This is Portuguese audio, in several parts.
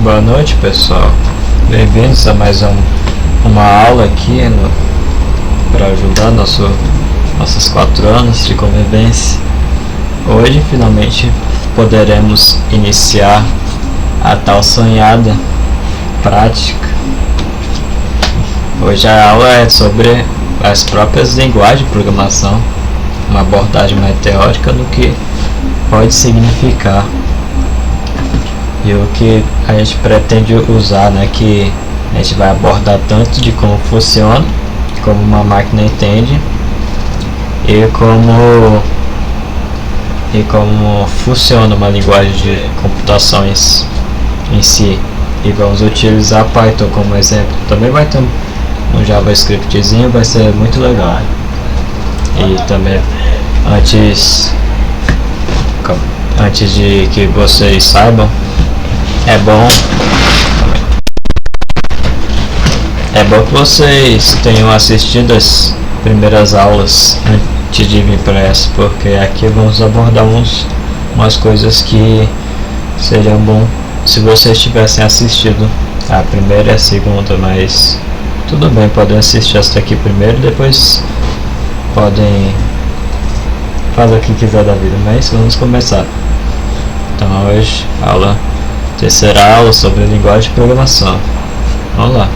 Boa noite, pessoal. Bem-vindos a mais uma aula aqui para ajudar nossos 4 anos de convivência. Hoje, finalmente, poderemos iniciar a tal sonhada prática. Hoje a aula é sobre as próprias linguagens de programação, uma abordagem mais teórica do que pode significar e o que a gente pretende usar, né, que a gente vai abordar tanto de como funciona, como uma máquina entende e como funciona uma linguagem de computações em si, e vamos utilizar Python como exemplo. Também vai ter um JavaScriptzinho, vai ser muito legal. E também antes de que vocês saibam, é bom que vocês tenham assistido as primeiras aulas antes de vir para essa, porque aqui vamos abordar umas coisas que seriam bom se vocês tivessem assistido a primeira e a segunda, mas tudo bem, podem assistir essa aqui primeiro, depois podem fazer o que quiser da vida, mas vamos começar. Então hoje, terceira aula sobre linguagem de programação. Vamos lá.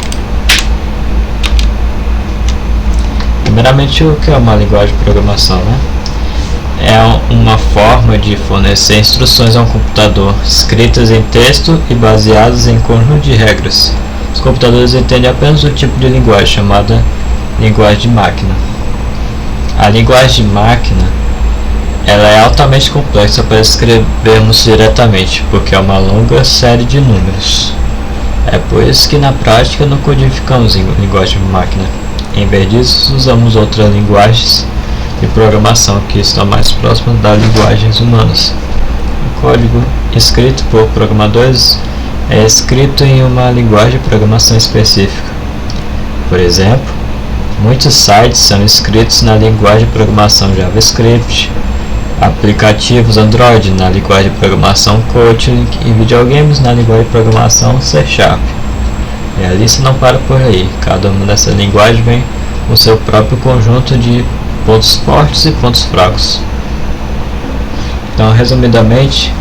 Primeiramente, o que é uma linguagem de programação, né? É uma forma de fornecer instruções a um computador, escritas em texto e baseadas em conjunto de regras. Os computadores entendem apenas o tipo de linguagem, chamada linguagem de máquina. A linguagem de máquina ela é altamente complexa para escrevermos diretamente, porque é uma longa série de números. É por isso que na prática não codificamos em linguagem de máquina. Em vez disso, usamos outras linguagens de programação que estão mais próximas das linguagens humanas. O código escrito por programadores é escrito em uma linguagem de programação específica. Por exemplo, muitos sites são escritos na linguagem de programação JavaScript, aplicativos Android na linguagem de programação Kotlin e videogames na linguagem de programação C#. E a lista não para por aí, cada uma dessas linguagens vem com seu próprio conjunto de pontos fortes e pontos fracos. Então, resumidamente,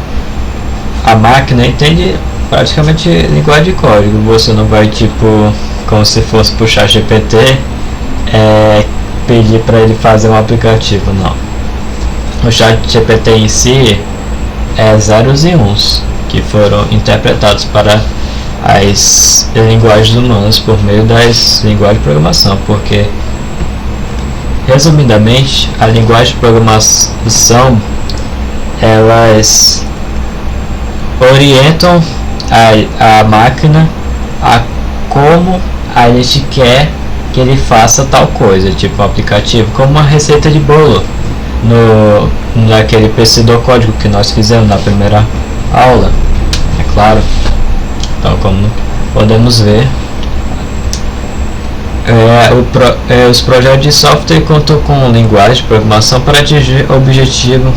a máquina entende praticamente linguagem de código. Você não vai, como se fosse puxar GPT, pedir para ele fazer um aplicativo, não. O ChatGPT em si é zeros e uns que foram interpretados para as linguagens humanas por meio das linguagens de programação, porque resumidamente a linguagem de programação elas orientam a máquina a como a gente quer que ele faça tal coisa, tipo um aplicativo, como uma receita de bolo naquele pseudocódigo que nós fizemos na primeira aula, é claro. Então, como podemos ver, os projetos de software contam com linguagem de programação para atingir o objetivo.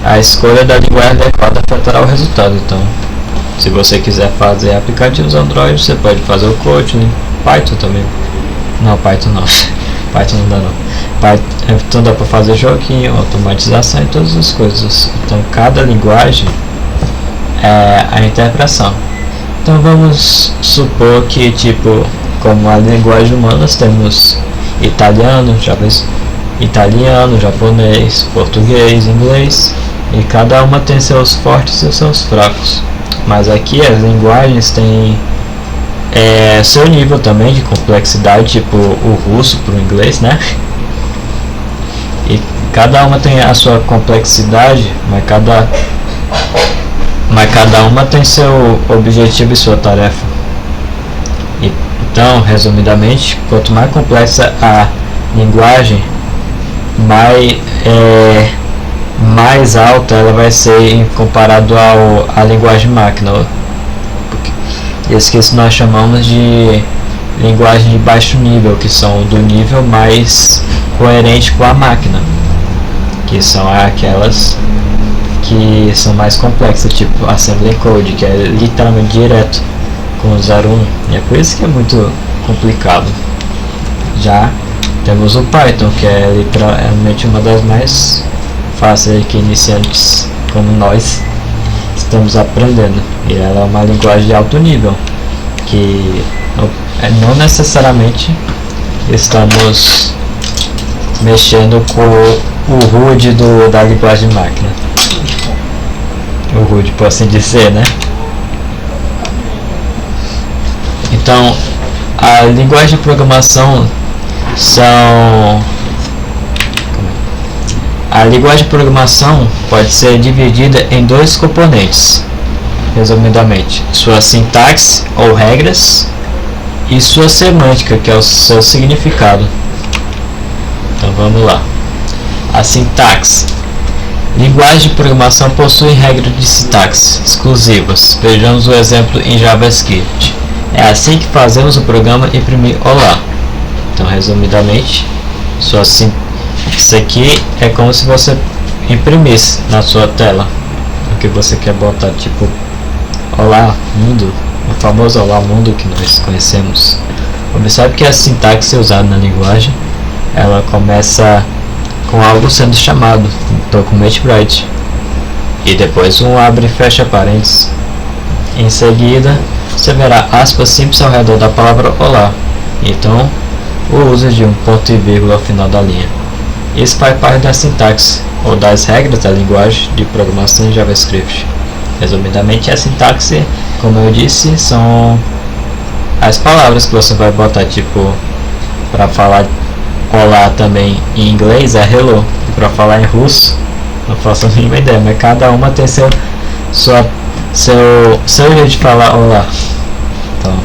A escolha da linguagem adequada afetará o resultado. Então, se você quiser fazer aplicativos Android, você pode fazer o Kotlin, Python também. Não, Python não. Python não dá não. Então dá para fazer joguinho, automatização e todas as coisas. Então cada linguagem é a interpretação. Então vamos supor que como a linguagem humana nós temos italiano, japonês, português, inglês, e cada uma tem seus fortes e seus fracos. Mas aqui as linguagens têm seu nível também de complexidade, tipo o russo para o inglês, né? E cada uma tem a sua complexidade, mas cada uma tem seu objetivo e sua tarefa. Então, resumidamente, quanto mais complexa a linguagem, mais alta ela vai ser comparado à linguagem máquina. Isso que nós chamamos de linguagem de baixo nível, que são do nível mais coerente com a máquina, que são aquelas que são mais complexas, tipo Assembly Code, que é literalmente direto com o 01, e é por isso que é muito complicado. Já temos o Python, que é literalmente uma das mais fáceis que iniciantes como nós estamos aprendendo, e ela é uma linguagem de alto nível, que não necessariamente estamos mexendo com o root da linguagem máquina, o root, por assim dizer, né? Então, a linguagem de programação a linguagem de programação pode ser dividida em dois componentes, resumidamente: sua sintaxe ou regras e sua semântica, que é o seu significado. Então vamos lá. A sintaxe. Linguagem de programação possui regras de sintaxe exclusivas. Vejamos o exemplo em JavaScript. É assim que fazemos o programa imprimir olá. Então, resumidamente, isso aqui é como se você imprimisse na sua tela o que você quer botar, tipo olá mundo, o famoso olá mundo que nós conhecemos. Observe que a sintaxe usada na linguagem, ela começa com algo sendo chamado document_write, e depois um abre e fecha parênteses. Em seguida, você verá aspas simples ao redor da palavra olá, então o uso de um ponto e vírgula ao final da linha. Isso faz parte da sintaxe, ou das regras da linguagem de programação em JavaScript. Resumidamente, a sintaxe, como eu disse, são as palavras que você vai botar, tipo, para falar olá também em inglês é hello, e para falar em russo, não faço a mínima ideia, mas cada uma tem seu jeito de falar olá. Então,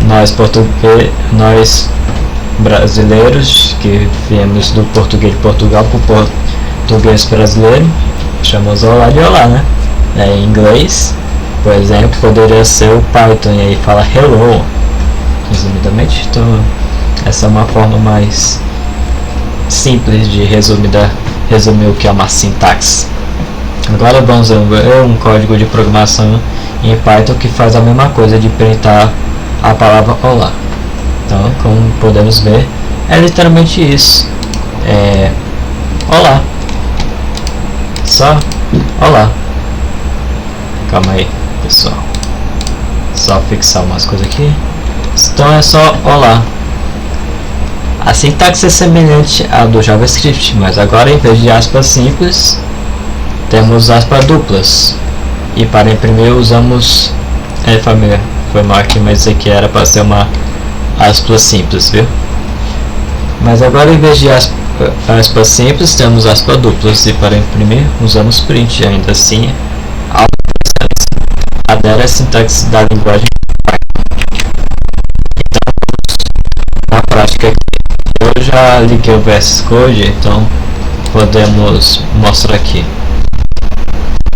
nós brasileiros que viemos do português de Portugal para o português brasileiro, chamamos olá de olá, né? Em inglês, por exemplo, poderia ser o Python, e aí fala hello, resumidamente. Então, essa é uma forma mais simples de resumir o que é uma sintaxe. Agora vamos ver um código de programação em Python que faz a mesma coisa de printar a palavra olá. Então, como podemos ver, é literalmente isso. Olá. Só olá. Calma aí, pessoal. Só fixar umas coisas aqui. Então é só olá. A sintaxe é semelhante à do JavaScript, mas agora em vez de aspas simples, temos aspas duplas. E para imprimir usamos... família, foi mal aqui, mas isso aqui era para ser uma aspas simples, viu? Mas agora em vez de aspas simples, temos aspas duplas, e para imprimir usamos print. Ainda assim, adere à sintaxe da linguagem. Então, na prática aqui, eu já liguei o VS Code, então podemos mostrar aqui.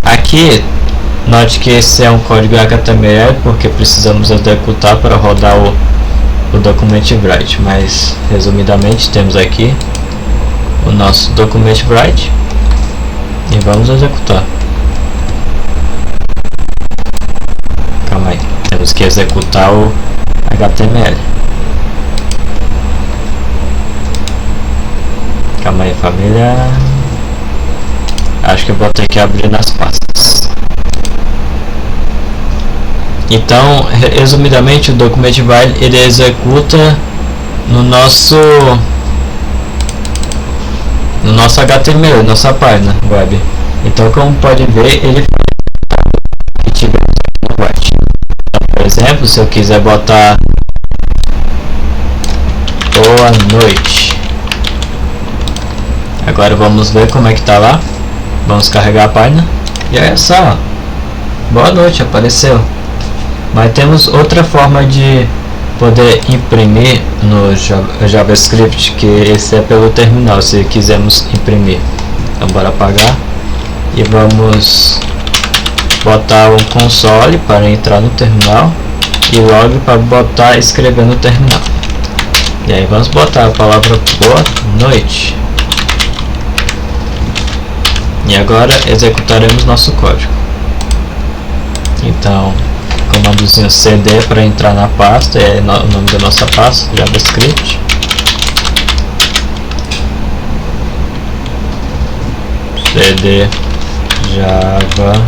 Aqui, note que esse é um código HTML, porque precisamos executar para rodar o document_write, mas resumidamente temos aqui o nosso document_write e vamos executar. Calma aí, temos que executar o HTML. Calma aí, família. Acho que eu vou ter que abrir nas pastas. Então, resumidamente, o document_write ele executa no nosso HTML, nossa página web. Então, como pode ver, ele por exemplo, se eu quiser botar boa noite, agora vamos ver como é que tá lá. Vamos carregar a página e olha só, boa noite, apareceu. Mas temos outra forma de poder imprimir no JavaScript, que esse é pelo terminal, se quisermos imprimir. Então bora apagar e vamos botar o console para entrar no terminal e log para botar escrever no terminal. E aí vamos botar a palavra boa noite. E agora executaremos nosso código. Então, comandozinho cd para entrar na pasta, é o nome da nossa pasta, JavaScript. cd JavaScript.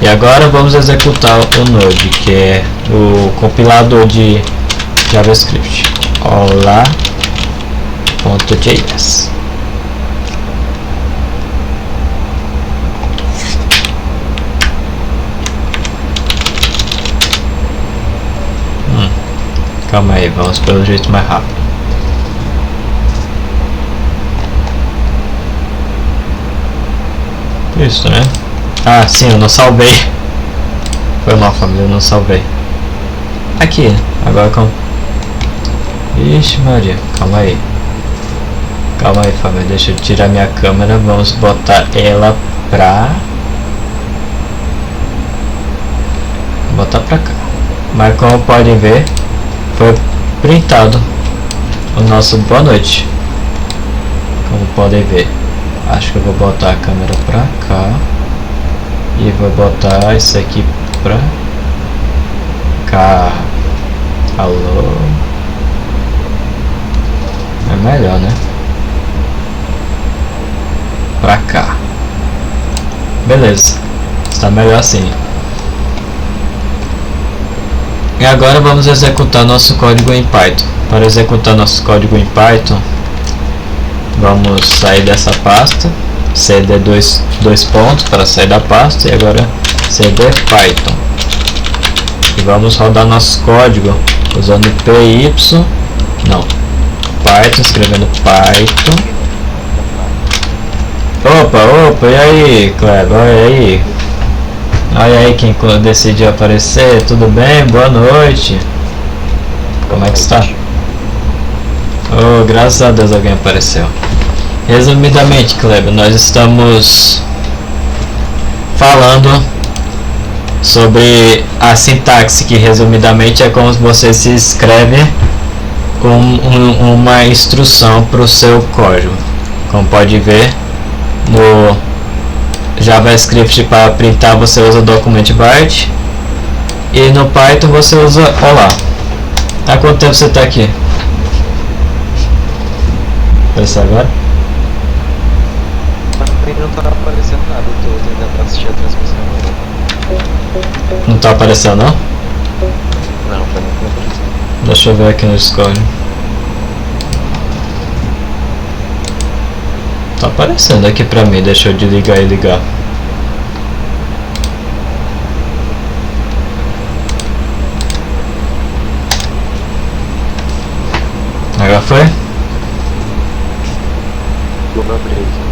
E agora vamos executar o Node, que é o compilador de JavaScript. Olá.js. Calma aí, vamos pelo jeito mais rápido. Isso, né? Ah, sim, eu não salvei. Foi mal, família, eu não salvei. Aqui, agora como... Ixi, Maria, calma aí. Calma aí, família, deixa eu tirar minha câmera. Vamos botar ela pra... botar pra cá. Mas como podem ver, foi printado o nosso boa noite. Como podem ver. Acho que eu vou botar a câmera pra cá. E vou botar isso aqui pra cá. Alô. É melhor, né? Pra cá. Beleza. Está melhor assim. E agora vamos executar nosso código em Python. Para executar nosso código em Python, vamos sair dessa pasta, cd dois pontos para sair da pasta, e agora cd Python. E vamos rodar nosso código usando Python, escrevendo Python. Opa, e aí, Kleber, olha aí quem decidiu aparecer. Tudo bem? Boa noite. Como é que está? Oh, graças a Deus alguém apareceu. Resumidamente, Kleber, nós estamos falando sobre a sintaxe, que resumidamente é como você se escreve uma instrução para o seu código. Como pode ver, no JavaScript para printar você usa document_byte, e no Python você usa olá. Há quanto tempo você está aqui? Pensa agora? Não tá aparecendo nada, eu tô tentando assistir a transmissão agora. Não tá aparecendo não? Não, pra mim não tá aparecendo. Deixa eu ver aqui no Discord. Tá aparecendo aqui pra mim, deixa eu desligar e ligar. Agora foi? Vou abrir aqui.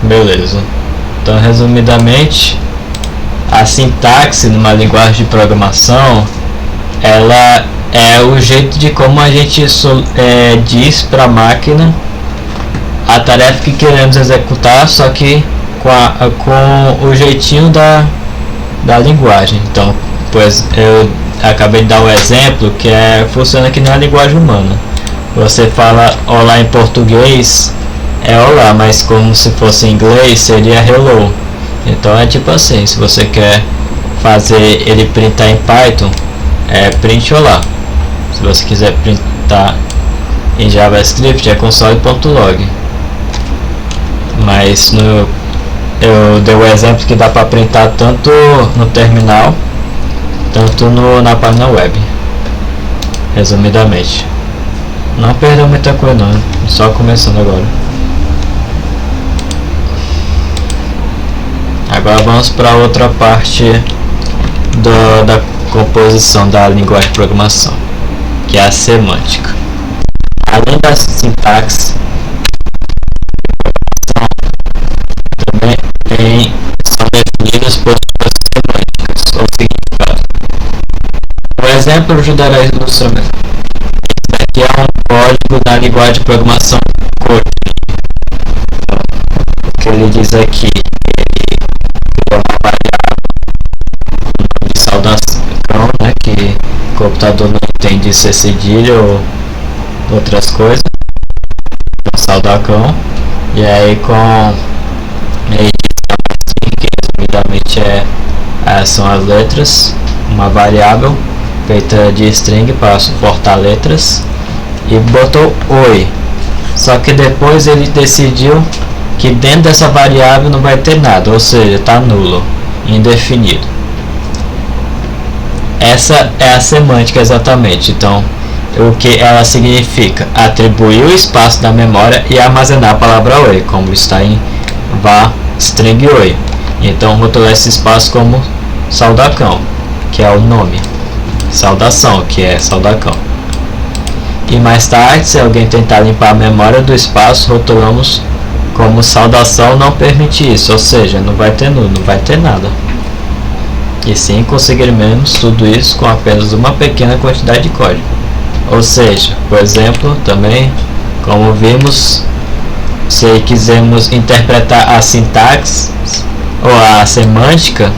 Beleza. Então, resumidamente, a sintaxe numa linguagem de programação, ela é o jeito de como a gente diz para a máquina a tarefa que queremos executar, só que com o jeitinho da linguagem. Então, pois eu acabei de dar um exemplo que funciona aqui na linguagem humana. Você fala olá em português, é olá, mas como se fosse em inglês seria hello. Então é tipo assim, se você quer fazer ele printar em Python, é print olá. Se você quiser printar em JavaScript, é console.log. Mas eu dei o exemplo que dá para printar tanto no terminal, tanto na página web. Resumidamente, não perdeu muita coisa não, só começando agora. Agora vamos para outra parte da composição da linguagem de programação, que é a semântica. Além da sintaxe, também são definidas por suas semânticas ou significado. Por exemplo, ajudará a ilustramento. Esse aqui é um código da linguagem de programação Kotlin. O que ele diz aqui, ele criou uma variável de saudação, computador não entende ser cedilha ou outras coisas, então saudacão. E aí com que resumidamente são as letras, uma variável feita de string para suportar letras, e botou oi. Só que depois ele decidiu que dentro dessa variável não vai ter nada, ou seja, está nulo, indefinido. Essa é a semântica exatamente. Então, o que ela significa? Atribuir o espaço da memória e armazenar a palavra oi, como está em var string oi. Então, rotular esse espaço como saudacão, que é o nome, saudação, que é saudacão. E mais tarde, se alguém tentar limpar a memória do espaço, rotulamos como saudação não permite isso, ou seja, não vai ter nulo, não vai ter nada. E sim conseguiremos tudo isso com apenas uma pequena quantidade de código. Ou seja, por exemplo, também, como vimos, se quisermos interpretar a sintaxe ou a semântica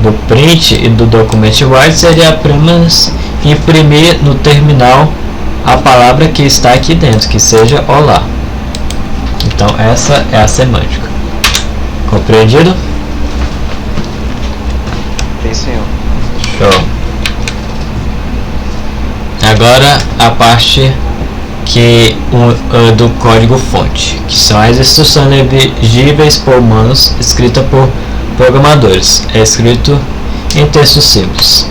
do print e do document write, seria apenas imprimir no terminal a palavra que está aqui dentro, que seja olá. Então essa é a semântica. Compreendido? Sim, senhor. Show. Agora a parte do código fonte, que são as instruções legíveis por humanos, escritas por programadores. É escrito em texto simples.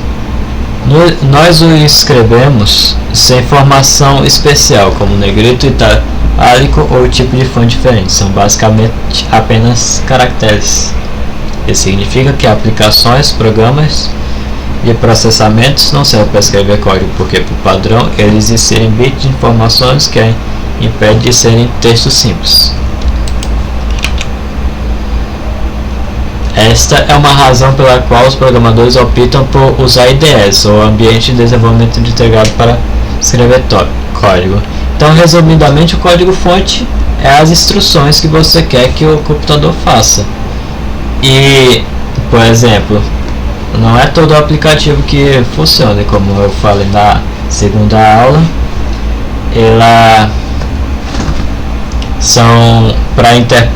Nós o escrevemos sem informação especial, como negrito, itálico ou tipo de fonte diferente. São basicamente apenas caracteres. Isso significa que aplicações, programas de processamentos não servem para escrever código, porque por padrão eles inserem bits de informações que impede de serem textos simples. Esta é uma razão pela qual os programadores optam por usar IDEs, ou Ambiente de Desenvolvimento Integrado, para escrever código. Então, resumidamente, o código-fonte é as instruções que você quer que o computador faça. E, por exemplo, não é todo aplicativo que funciona, como eu falei na segunda aula.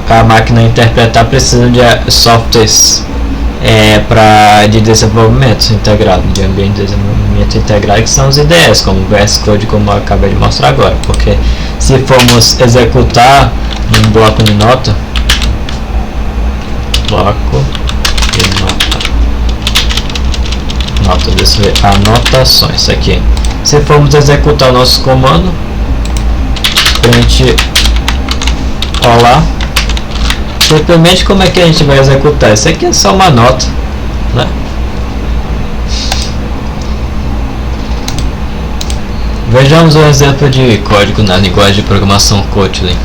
Para a máquina interpretar, precisa de softwares de desenvolvimento integrado, de ambiente de desenvolvimento integrado, que são os IDEs, como o VS Code, como eu acabei de mostrar agora. Porque se formos executar num bloco de nota, deixa eu ver, anotações aqui. Se formos executar o nosso comando print olá, simplesmente como é que a gente vai executar? Isso aqui é só uma nota, né? Vejamos um exemplo de código na linguagem de programação Kotlin.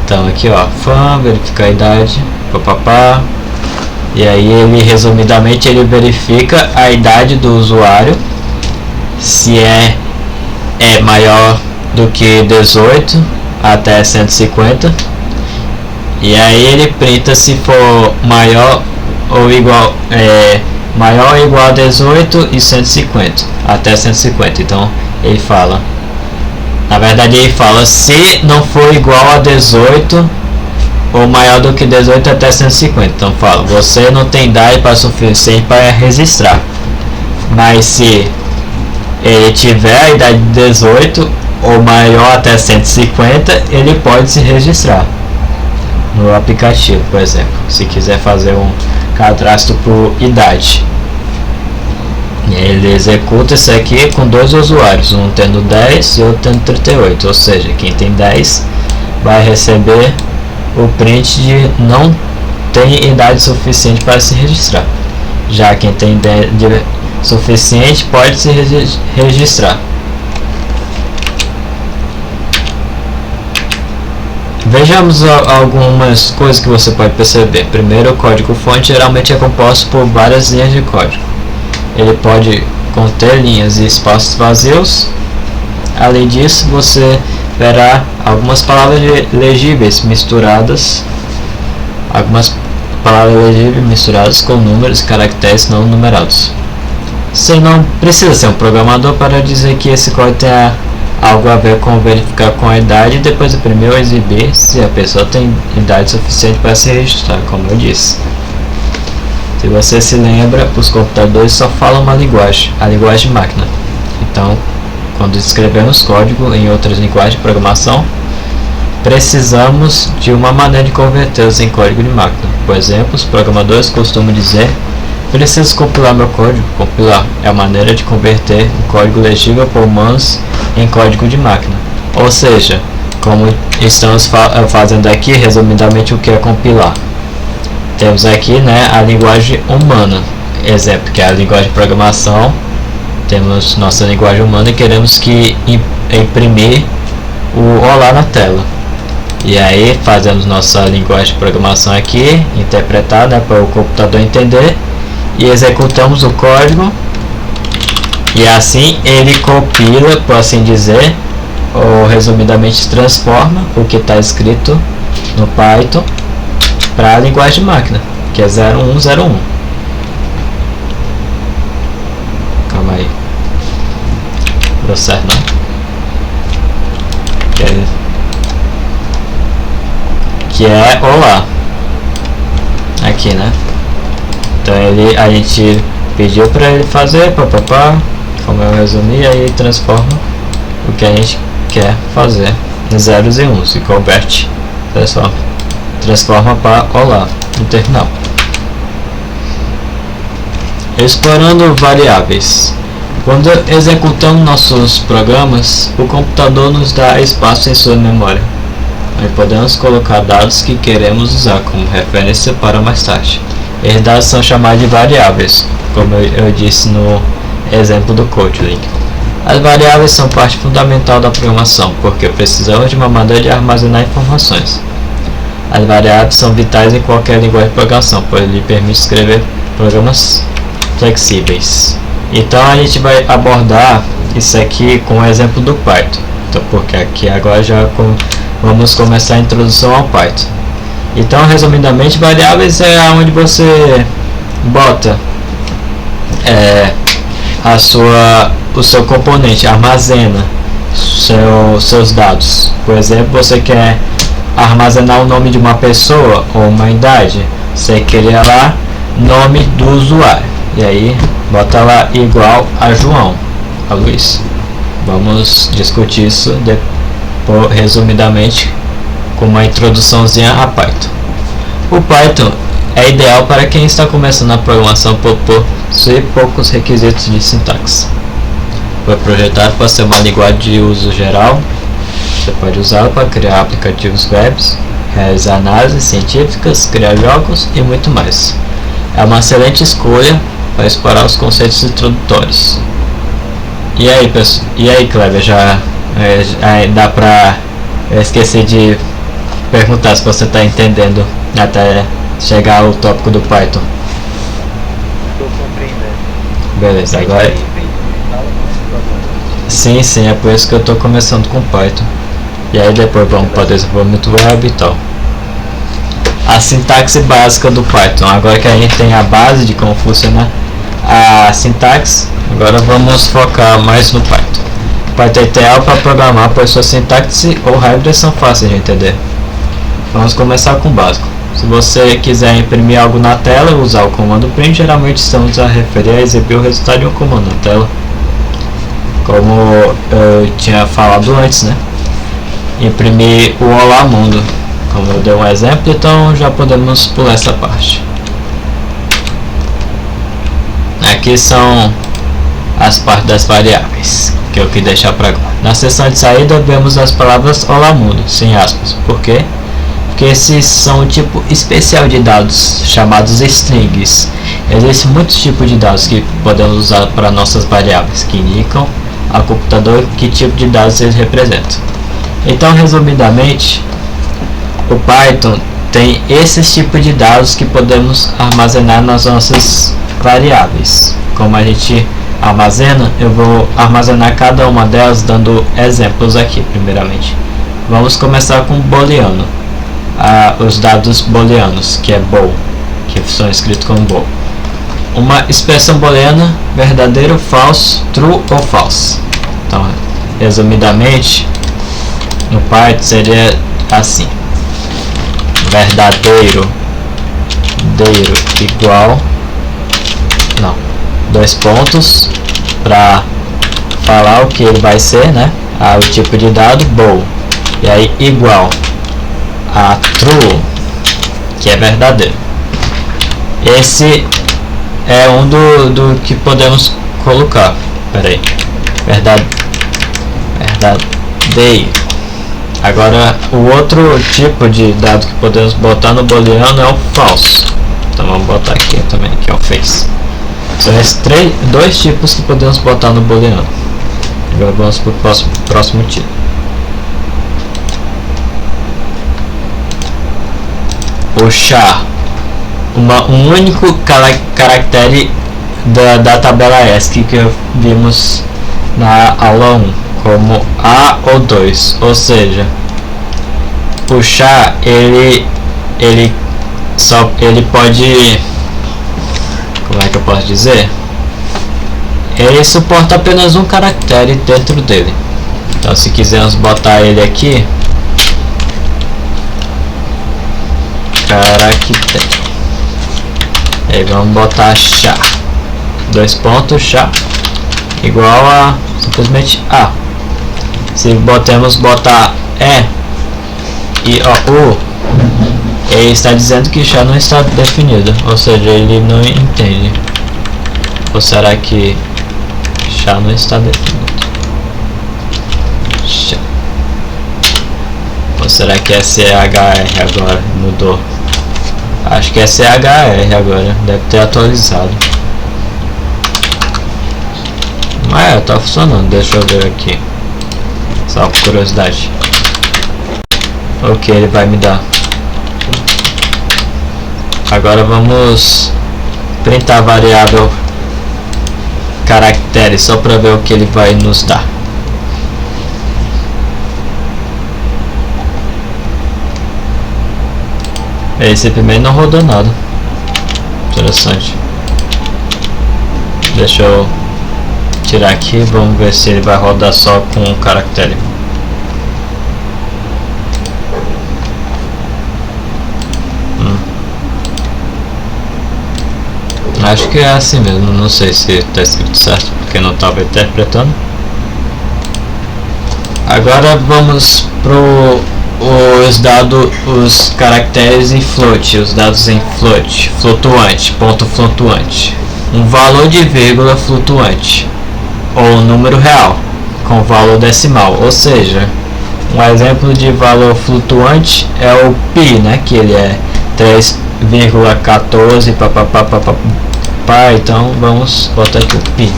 Então aqui, ó, fun, verificar a idade, papapá. E aí ele, resumidamente, ele verifica a idade do usuário, se é maior do que 18 até 150, e aí ele printa se for maior ou igual a 18 e 150 até 150. Então ele fala, na verdade ele fala, se não for igual a 18 ou maior do que 18 até 150. Então fala, você não tem idade para suficiente para registrar. Mas se ele tiver a idade de 18 ou maior até 150, ele pode se registrar no aplicativo, por exemplo, se quiser fazer um cadastro por idade. Ele executa isso aqui com dois usuários, um tendo 10 e outro tendo 38, ou seja, quem tem 10 vai receber o print de não tem idade suficiente para se registrar. Já quem tem idade suficiente pode se registrar. Vejamos algumas coisas que você pode perceber. Primeiro, o código-fonte geralmente é composto por várias linhas de código. Ele pode conter linhas e espaços vazios. Além disso, você verá algumas palavras legíveis misturadas, com números e caracteres não numerados. Você não precisa ser um programador para dizer que esse código tem algo a ver com verificar com a idade e depois imprimir ou exibir se a pessoa tem idade suficiente para se registrar, como eu disse. Se você se lembra, os computadores só falam uma linguagem, a linguagem de máquina. Então, quando escrevemos código em outras linguagens de programação, precisamos de uma maneira de convertê-los em código de máquina. Por exemplo, os programadores costumam dizer: preciso compilar meu código. Compilar é a maneira de converter um código legível por humanos em código de máquina. Ou seja, como estamos fazendo aqui, resumidamente, o que é compilar? Temos aqui, né, a linguagem humana, exemplo, que é a linguagem de programação. Temos nossa linguagem humana e queremos que imprimir o olá na tela. E aí fazemos nossa linguagem de programação aqui, interpretar, né, para o computador entender, e executamos o código, e assim ele compila, por assim dizer, ou resumidamente transforma o que está escrito no Python para a linguagem de máquina, que é 0101. Calma aí, deu certo não? Que é olá aqui, né? Então a gente pediu para ele fazer, papapá, como eu resumi, aí ele transforma o que a gente quer fazer em zeros e uns e converte, transforma para olá no terminal. Explorando variáveis. Quando executamos nossos programas, o computador nos dá espaço em sua memória. Aí podemos colocar dados que queremos usar como referência para mais tarde. Esses dados são chamados de variáveis, como eu disse no exemplo do Kotlin. As variáveis são parte fundamental da programação, porque precisamos de uma maneira de armazenar informações. As variáveis são vitais em qualquer linguagem de programação, pois lhe permite escrever programas flexíveis. Então a gente vai abordar isso aqui com o exemplo do Python. Então, porque aqui agora já vamos começar a introdução ao Python. Então, resumidamente, variáveis é onde você bota o seu componente, armazena seus dados. Por exemplo, você quer armazenar o nome de uma pessoa ou uma idade, você queria lá nome do usuário, e aí bota lá igual a João, a Luiz. Vamos discutir isso resumidamente com uma introduçãozinha a Python. O Python é ideal para quem está começando a programação por possuir poucos requisitos de sintaxe. Foi projetado para ser uma linguagem de uso geral. Você pode usá-la para criar aplicativos web, realizar análises científicas, criar jogos e muito mais. É uma excelente escolha para explorar os conceitos introdutórios. E aí, Kleber, já dá pra... Eu esqueci de perguntar se você está entendendo até chegar ao tópico do Python. Estou compreendendo. Beleza, agora... Sim, é por isso que eu estou começando com Python. E aí depois vamos para desenvolvimento web e tal. A sintaxe básica do Python. Agora que a gente tem a base de como funciona a sintaxe, agora vamos focar mais no Python. Python é ideal para programar, pois sua sintaxe ou regras são fáceis de entender. Vamos começar com o básico. Se você quiser imprimir algo na tela, usar o comando print, geralmente estamos a referir a exibir o resultado de um comando na tela. Como eu tinha falado antes, né? Imprimir o Olá Mundo, como eu dei um exemplo, então já podemos pular essa parte. Aqui são as partes das variáveis que eu quis deixar para agora. Na seção de saída vemos as palavras Olá Mundo, sem aspas. Por quê? Porque esses são um tipo especial de dados chamados strings. Existem muitos tipos de dados que podemos usar para nossas variáveis, que indicam ao computador que tipo de dados eles representam. Então, resumidamente, o Python tem esses tipos de dados que podemos armazenar nas nossas variáveis. Como a gente armazena, eu vou armazenar cada uma delas dando exemplos aqui, primeiramente. Vamos começar com booleano. Os dados booleanos, que é bool, que são escritos como bool. uma expressão booleana, verdadeiro, falso, true ou false. Então, resumidamente, no Python seria assim: verdadeiro igual, não, dois pontos para falar o que ele vai ser, né? O tipo de dado, bool, e aí igual a true, que é verdadeiro. Esse é um do que podemos colocar. Peraí, verdadeiro. Agora, o outro tipo de dado que podemos botar no booleano é o falso. Então vamos botar aqui também, que é o face. São esses dois tipos que podemos botar no booleano. Agora vamos para o próximo tipo. Puxar um único caractere da tabela ESC que vimos na aula 1, como A ou 2, ou seja, puxar ele pode, como é que eu posso dizer? Ele suporta apenas um caractere dentro dele. Então, se quisermos botar ele aqui, caractere, aí vamos botar char, dois pontos, char, igual a simplesmente A. Se botar e U, ele está dizendo que char não está definido, ou seja, ele não entende. Ou será que char não está definido? Char. Ou será que é CHR agora? Mudou. Acho que é CHR agora, deve ter atualizado. Mas tá funcionando, deixa eu ver aqui. Só por curiosidade. Ok, ele vai me dar. Agora vamos printar a variável caractere só para ver o que ele vai nos dar. Esse primeiro não rodou nada. Interessante. Deixa eu tirar aqui, vamos ver se ele vai rodar só com o caractere. Acho que é assim mesmo, não sei se está escrito certo porque não estava interpretando. Agora vamos pro os caracteres em float, os dados em float, flutuante, ponto flutuante, um valor de vírgula flutuante ou um número real com valor decimal, ou seja, um exemplo de valor flutuante é o pi, né, que ele é 3,14 então vamos botar aqui o pi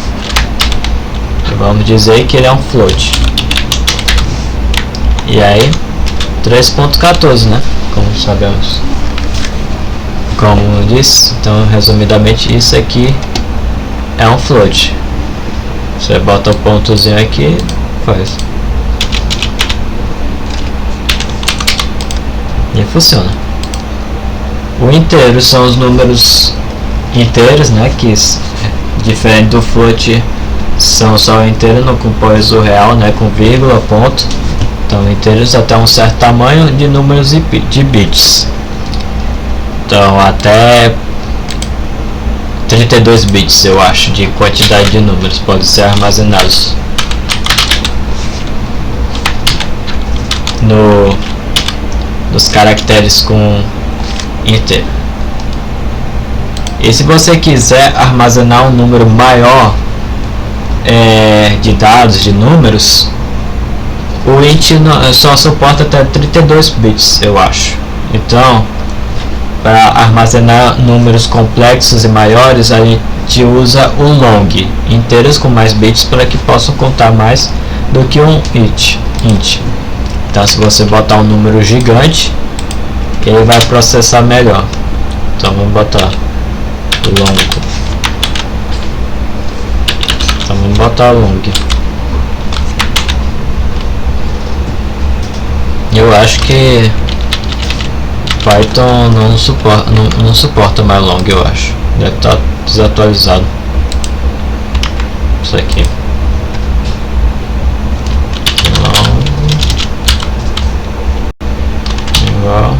e vamos dizer que ele é um float, e aí 3.14, né, como sabemos, como eu disse. Então, resumidamente, isso aqui é um float. Você bota o pontozinho aqui, faz, e funciona. O inteiro são os números inteiros, né, que diferente do float são só inteiros, não compõe o real, né, com vírgula, ponto. Então, inteiros até um certo tamanho de números de bits. Então, até 32 bits, eu acho, de quantidade de números podem ser armazenados nos caracteres com inteiro. E se você quiser armazenar um número maior de dados, de números, o int só suporta até 32 bits, eu acho. Então, para armazenar números complexos e maiores, a gente usa o long, inteiros com mais bits, para que possam contar mais do que um int. Então, se você botar um número gigante, ele vai processar melhor. Então, vamos botar long. Então, vamos botar long. Eu acho que Python não suporta mais long, eu acho. Deve estar desatualizado. Isso aqui. Igual.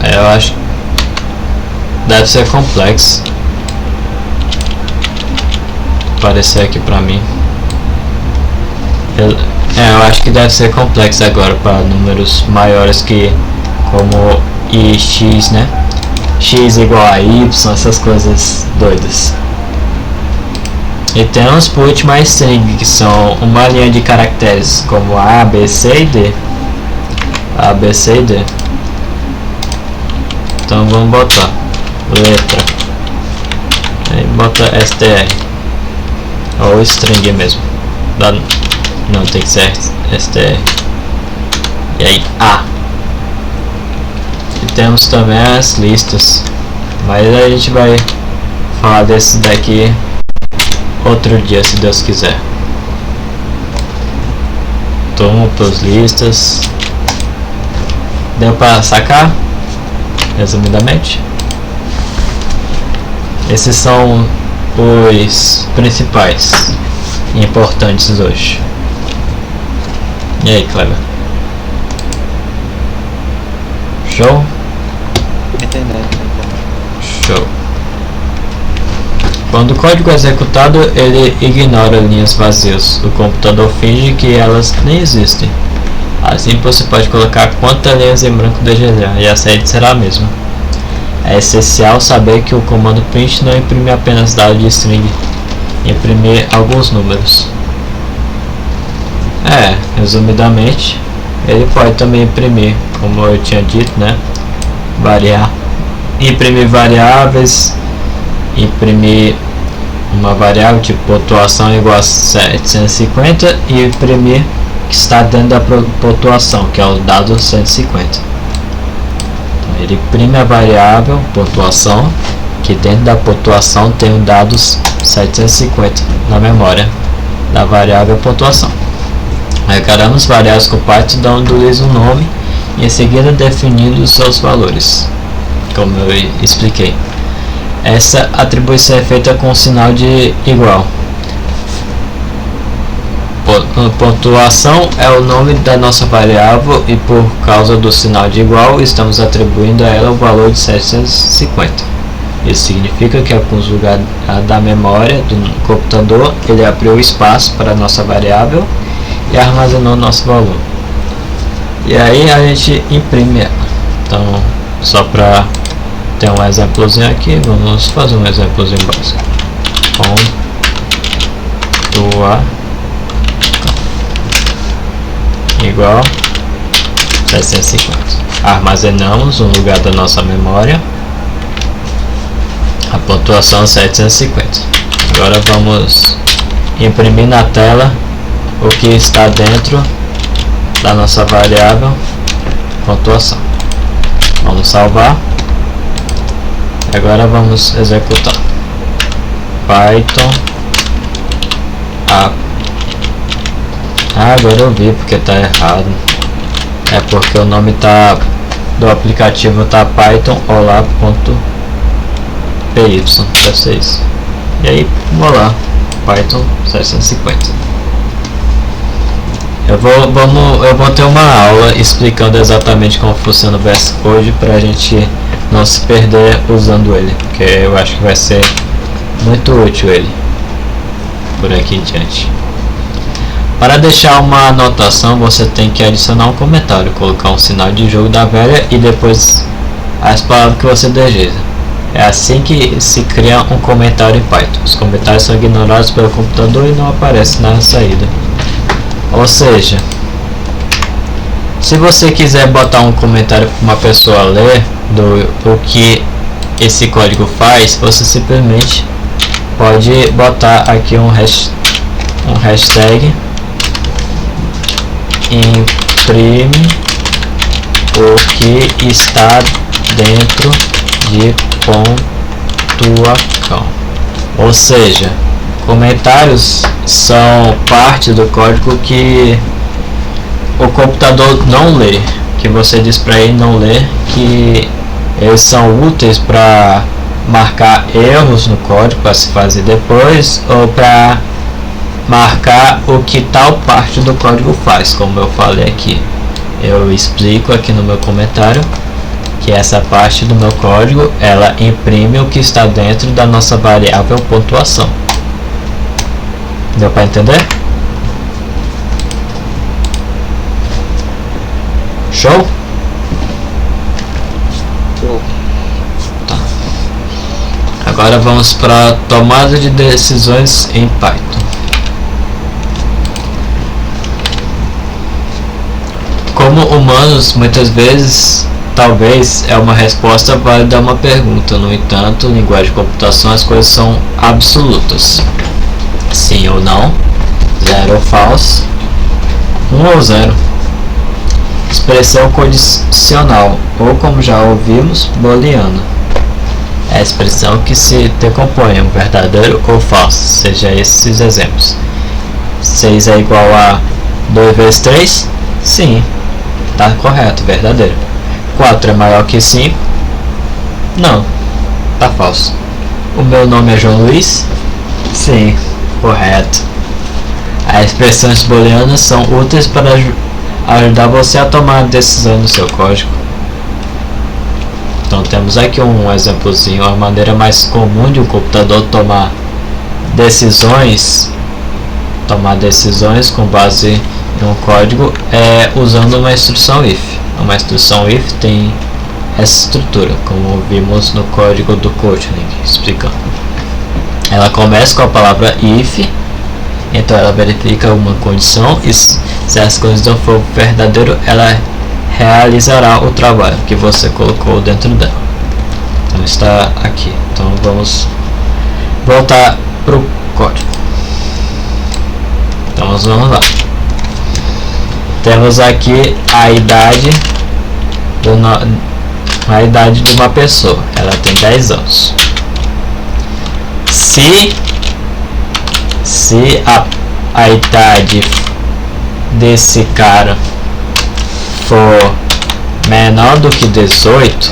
Eu acho que deve ser complexo. Aparecer aqui pra mim. Eu acho que deve ser complexo agora para números maiores que como i, x, né? X igual a y, essas coisas doidas. E temos por último a string, que são uma linha de caracteres como A, B, C e D. A, B, C e D. Então vamos botar letra. Aí bota str. Ou string mesmo. Não, tem que ser str. E aí A. E temos também as listas. Mas a gente vai falar desses daqui outro dia, se Deus quiser. Tomo pros listas. Deu para sacar? Resumidamente, esses são os principais e importantes hoje. E aí, Kleber? Show? Show. Quando o código é executado, ele ignora linhas vazias. O computador finge que elas nem existem. Assim você pode colocar quantas linhas em branco desejar e a saída será a mesma. É essencial saber que o comando print não imprime apenas dados de string, imprime alguns números. Resumidamente, ele pode também imprimir, como eu tinha dito, né? Imprimir variáveis, imprimir uma variável tipo pontuação igual a 750 e imprimir que está dentro da pontuação, que é o dado 150. Então, ele imprime a variável pontuação, que dentro da pontuação tem o dados 750 na memória da variável pontuação. Recarregamos variáveis com Python, dando-lhes um nome e em seguida definindo os seus valores, como eu expliquei. Essa atribuição é feita com o sinal de igual. Pontuação é o nome da nossa variável e por causa do sinal de igual estamos atribuindo a ela o valor de 750. Isso significa que com o lugar da memória do computador ele abriu espaço para a nossa variável e armazenou nosso valor. E aí a gente imprime ela. Então, só para ter um exemplozinho aqui, vamos fazer um exemplozinho básico. Pontuação igual 750. Armazenamos no lugar da nossa memória a pontuação 750. Agora vamos imprimir na tela o que está dentro da nossa variável pontuação. Vamos salvar. Agora vamos executar. Python agora eu vi porque tá errado. É porque o nome do aplicativo tá Python olá.py. Deve ser isso. E aí, vamos lá. Python 750. Eu vou ter uma aula explicando exatamente como funciona o VS Code pra gente não se perder usando ele, porque eu acho que vai ser muito útil ele por aqui em diante. Para deixar uma anotação, você tem que adicionar um comentário, colocar um sinal de jogo da velha e depois as palavras que você deseja. É assim que se cria um comentário em Python. Os comentários são ignorados pelo computador e não aparecem na saída. Ou seja, se você quiser botar um comentário para uma pessoa ler do que esse código faz, você simplesmente pode botar aqui um hashtag imprime o que está dentro de pontuação. Ou seja, comentários são parte do código que o computador não lê, que você diz para ele não ler, que Eles são úteis para marcar erros no código para se fazer depois, ou para marcar o que tal parte do código faz, como eu falei aqui. Eu explico aqui no meu comentário que essa parte do meu código, ela imprime o que está dentro da nossa variável pontuação. Deu para entender? Show? Tá. Agora vamos para tomada de decisões em Python. Como humanos, muitas vezes, talvez é uma resposta válida a uma pergunta. No entanto, em linguagem de computação, as coisas são absolutas. Sim ou não, zero ou falso, 1 ou 0. Expressão condicional, ou como já ouvimos, booleana. É a expressão que se decompõe, verdadeiro ou falso, seja esses exemplos. 6 é igual a 2 vezes 3? Sim, está correto, verdadeiro. 4 é maior que 5? Não, está falso. O meu nome é João Luiz? Sim, correto. As expressões booleanas são úteis para ajudar você a tomar decisão no seu código. Então temos aqui um exemplozinho. A maneira mais comum de um computador tomar decisões com base em um código é usando uma instrução if. Uma instrução if tem essa estrutura, como vimos no código do Kotlin explicando. Ela começa com a palavra if, então ela verifica uma condição e se essa condição for verdadeira, ela realizará o trabalho que você colocou dentro dela. Então está aqui. Então vamos voltar para o código. Então vamos lá. Temos aqui a idade de uma pessoa. Ela tem 10 anos. Se a idade desse cara for menor do que 18,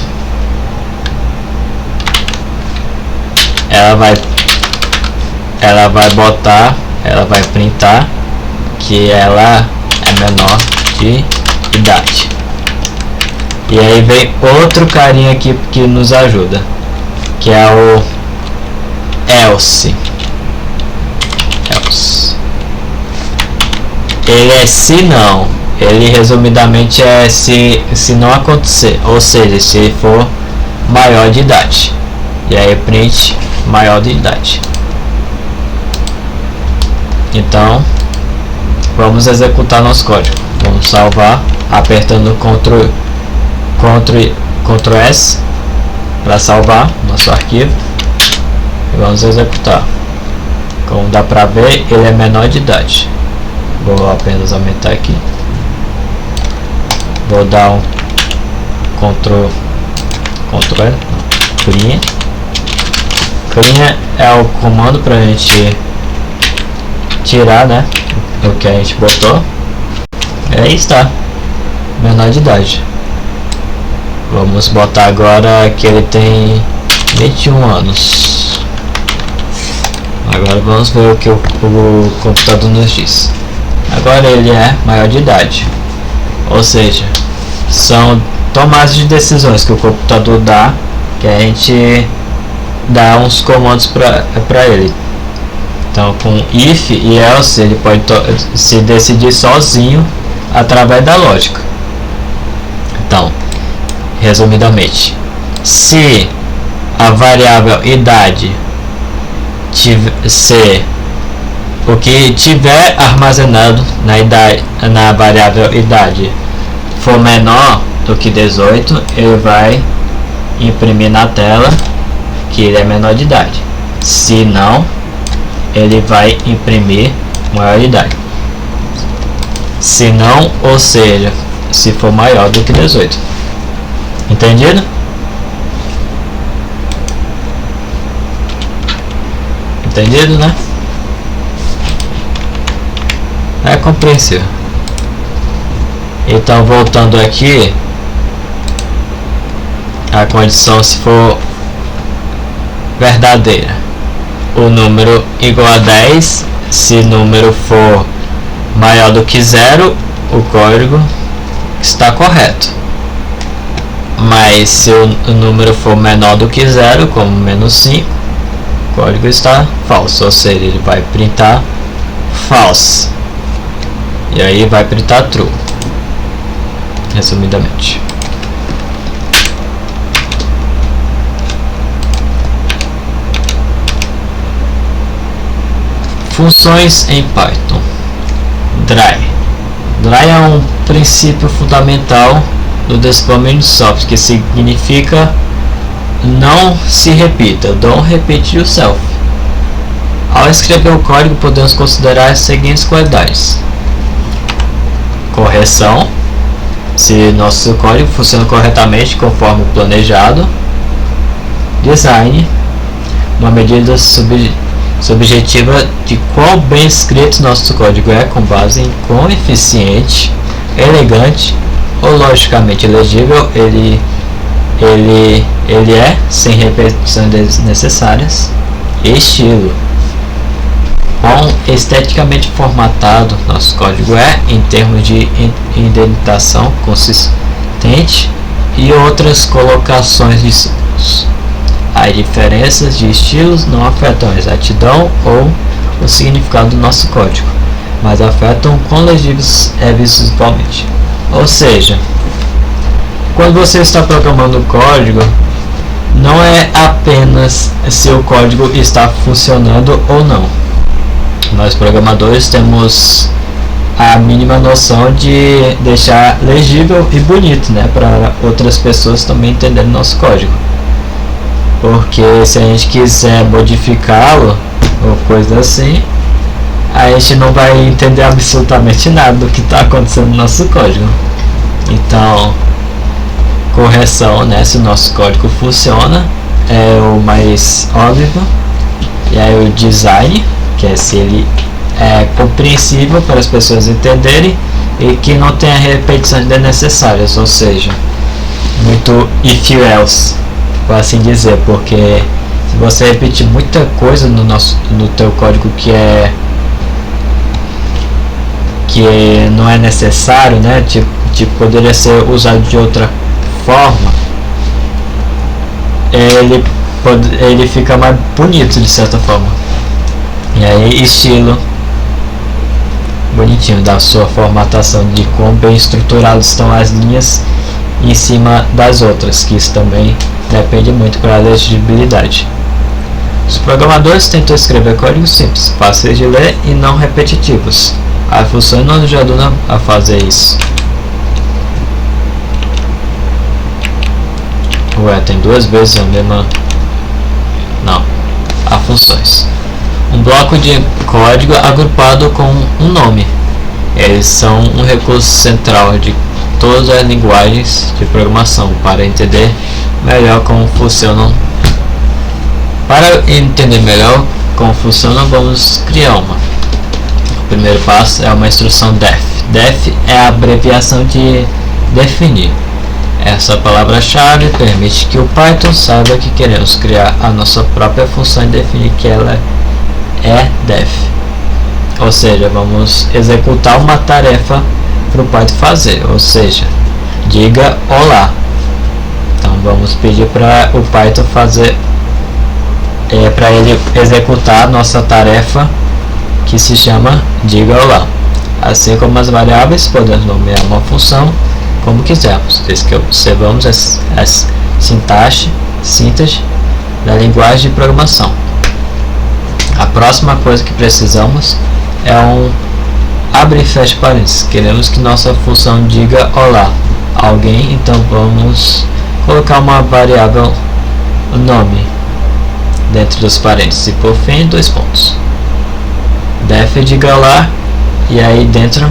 ela vai printar que ela é menor de idade. E aí vem outro carinha aqui que nos ajuda, que é o else. Ele é se não. Ele resumidamente é se não acontecer, ou seja, se for maior de idade. E aí print maior de idade. Então vamos executar nosso código. Vamos salvar apertando Ctrl S para salvar nosso arquivo e vamos executar. Como dá para ver, ele é menor de idade. Vou apenas aumentar aqui. Vou dar um Ctrl L, clean. Clean é o comando para a gente tirar, né, o que a gente botou. E aí está, menor de idade. Vamos botar agora que ele tem 21 anos. Agora vamos ver o que o computador nos diz. Agora ele é maior de idade. Ou seja, são tomadas de decisões que o computador dá, que a gente dá uns comandos para ele. Então com if e else ele pode se decidir sozinho através da lógica. Então, resumidamente, se a variável idade ser o que tiver armazenado na variável idade for menor do que 18, ele vai imprimir na tela que ele é menor de idade. Se não, ele vai imprimir maior de idade. Se não, ou seja, se for maior do que 18. Entendido? Entendido, né? É compreensível. Então voltando aqui, a condição se for verdadeira. O número igual a 10, se o número for maior do que 0, o código está correto. Mas se o número for menor do que 0, como menos 5, o código está falso, ou seja, ele vai printar false. E aí vai printar true, resumidamente. Funções em Python. Dry é um princípio fundamental do desenvolvimento de software, que significa não se repita, don't repeat yourself. Ao escrever o código, podemos considerar as seguintes qualidades: correção, se nosso código funciona corretamente conforme planejado. Design, uma medida subjetiva de quão bem escrito nosso código é, com base em quão eficiente, elegante ou logicamente legível ele é, sem repetições desnecessárias. Estilo, quão esteticamente formatado nosso código é, em termos de indentação consistente e outras colocações de símbolos. As diferenças de estilos não afetam a exatidão ou o significado do nosso código, mas afetam quão legíveis é visualmente. Ou seja, quando você está programando o código, não é apenas se o código está funcionando ou não. Nós programadores temos a mínima noção de deixar legível e bonito, né, para outras pessoas também entenderem nosso código. Porque se a gente quiser modificá-lo ou coisa assim, a gente não vai entender absolutamente nada do que está acontecendo no nosso código. Então, correção, né, se o nosso código funciona, é o mais óbvio. E aí o design, que é se ele é compreensível para as pessoas entenderem e que não tenha repetições desnecessárias, ou seja, muito if you else, por assim dizer, porque se você repetir muita coisa no teu código que não é necessário, né, tipo poderia ser usado de outra forma, ele fica mais bonito de certa forma. E aí estilo, bonitinho, da sua formatação, de quão bem estruturadas estão as linhas em cima das outras, que isso também depende muito para a legibilidade. Os programadores tentam escrever códigos simples, fáceis de ler e não repetitivos. A função nos ajuda a fazer isso. Ué, tem duas vezes a mesma... Não. Há funções. Um bloco de código agrupado com um nome. Eles são um recurso central de todas as linguagens de programação para entender melhor como funcionam. Para entender melhor como funcionam, vamos criar uma. O primeiro passo é uma instrução def. Def é a abreviação de definir. Essa palavra-chave permite que o Python saiba que queremos criar a nossa própria função e definir que ela é def. Ou seja, vamos executar uma tarefa para o Python fazer, ou seja, diga olá. Então vamos pedir para o Python fazer, para ele executar a nossa tarefa que se chama diga olá. Assim como as variáveis, podemos nomear uma função como quisermos, desde que observamos as sintaxe da linguagem de programação. A próxima coisa que precisamos é um abre e fecha parênteses. Queremos que nossa função diga olá a alguém, então vamos colocar uma variável nome dentro dos parênteses e por fim 2 pontos. Def diga olá e aí dentro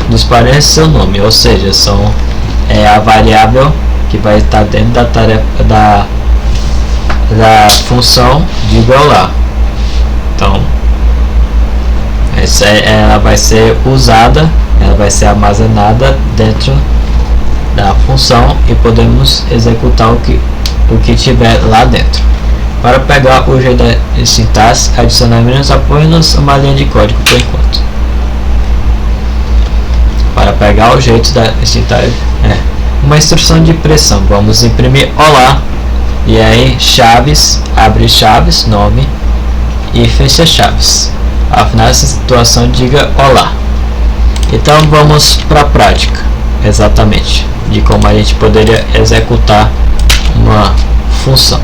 dos parênteses seu nome, ou seja, é a variável que vai estar dentro da tarefa da função diga olá. Então ela vai ser usada, ela vai ser armazenada dentro da função e podemos executar o que tiver lá dentro. Para pegar o jeito da sintaxe, adicionaremos apenas uma linha de código por enquanto. Para pegar o jeito da sintaxe, uma instrução de pressão. Vamos imprimir olá, e aí chaves, abre chaves, nome, e fecha chaves. Ao final dessa situação, diga olá. Então vamos para a prática, exatamente, de como a gente poderia executar uma função.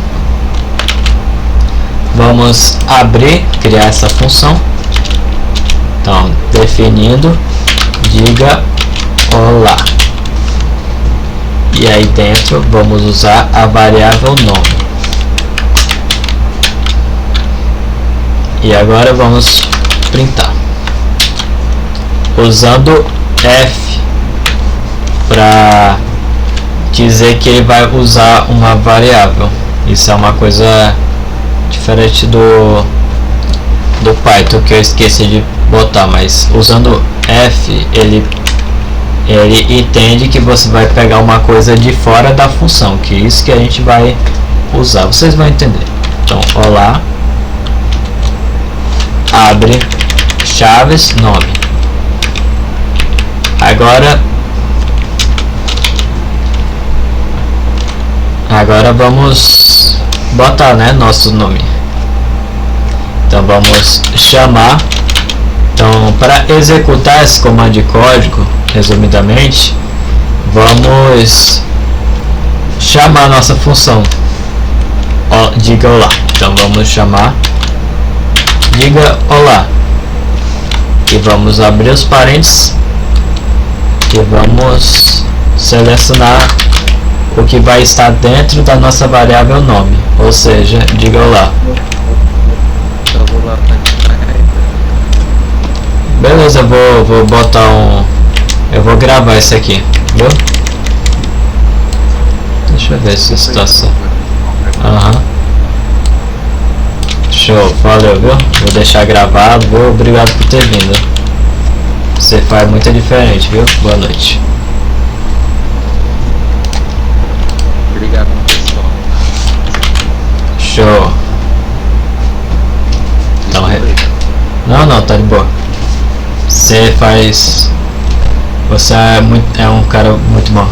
Vamos abrir, criar essa função. Então, definindo, diga olá. E aí dentro vamos usar a variável nome. E agora vamos printar usando F para dizer que ele vai usar uma variável. Isso é uma coisa diferente do Python, que eu esqueci de botar, mas usando F ele entende que você vai pegar uma coisa de fora da função, que é isso que a gente vai usar. Vocês vão entender. Então, olá, abre chaves, nome. Agora vamos botar, né, nosso nome. Então vamos chamar. Então, para executar esse comando de código, resumidamente, vamos chamar a nossa função. Diga olá. Então vamos chamar diga olá. E vamos abrir os parênteses e vamos selecionar o que vai estar dentro da nossa variável nome, ou seja, diga olá. Beleza, eu vou botar eu vou gravar isso aqui, viu? Deixa eu ver se está certo. Show, valeu, viu? Vou deixar gravado, obrigado por ter vindo. Você faz muita diferente, viu? Boa noite. Obrigado, pessoal. Show. Então, não, tá de boa. Você é um cara muito bom.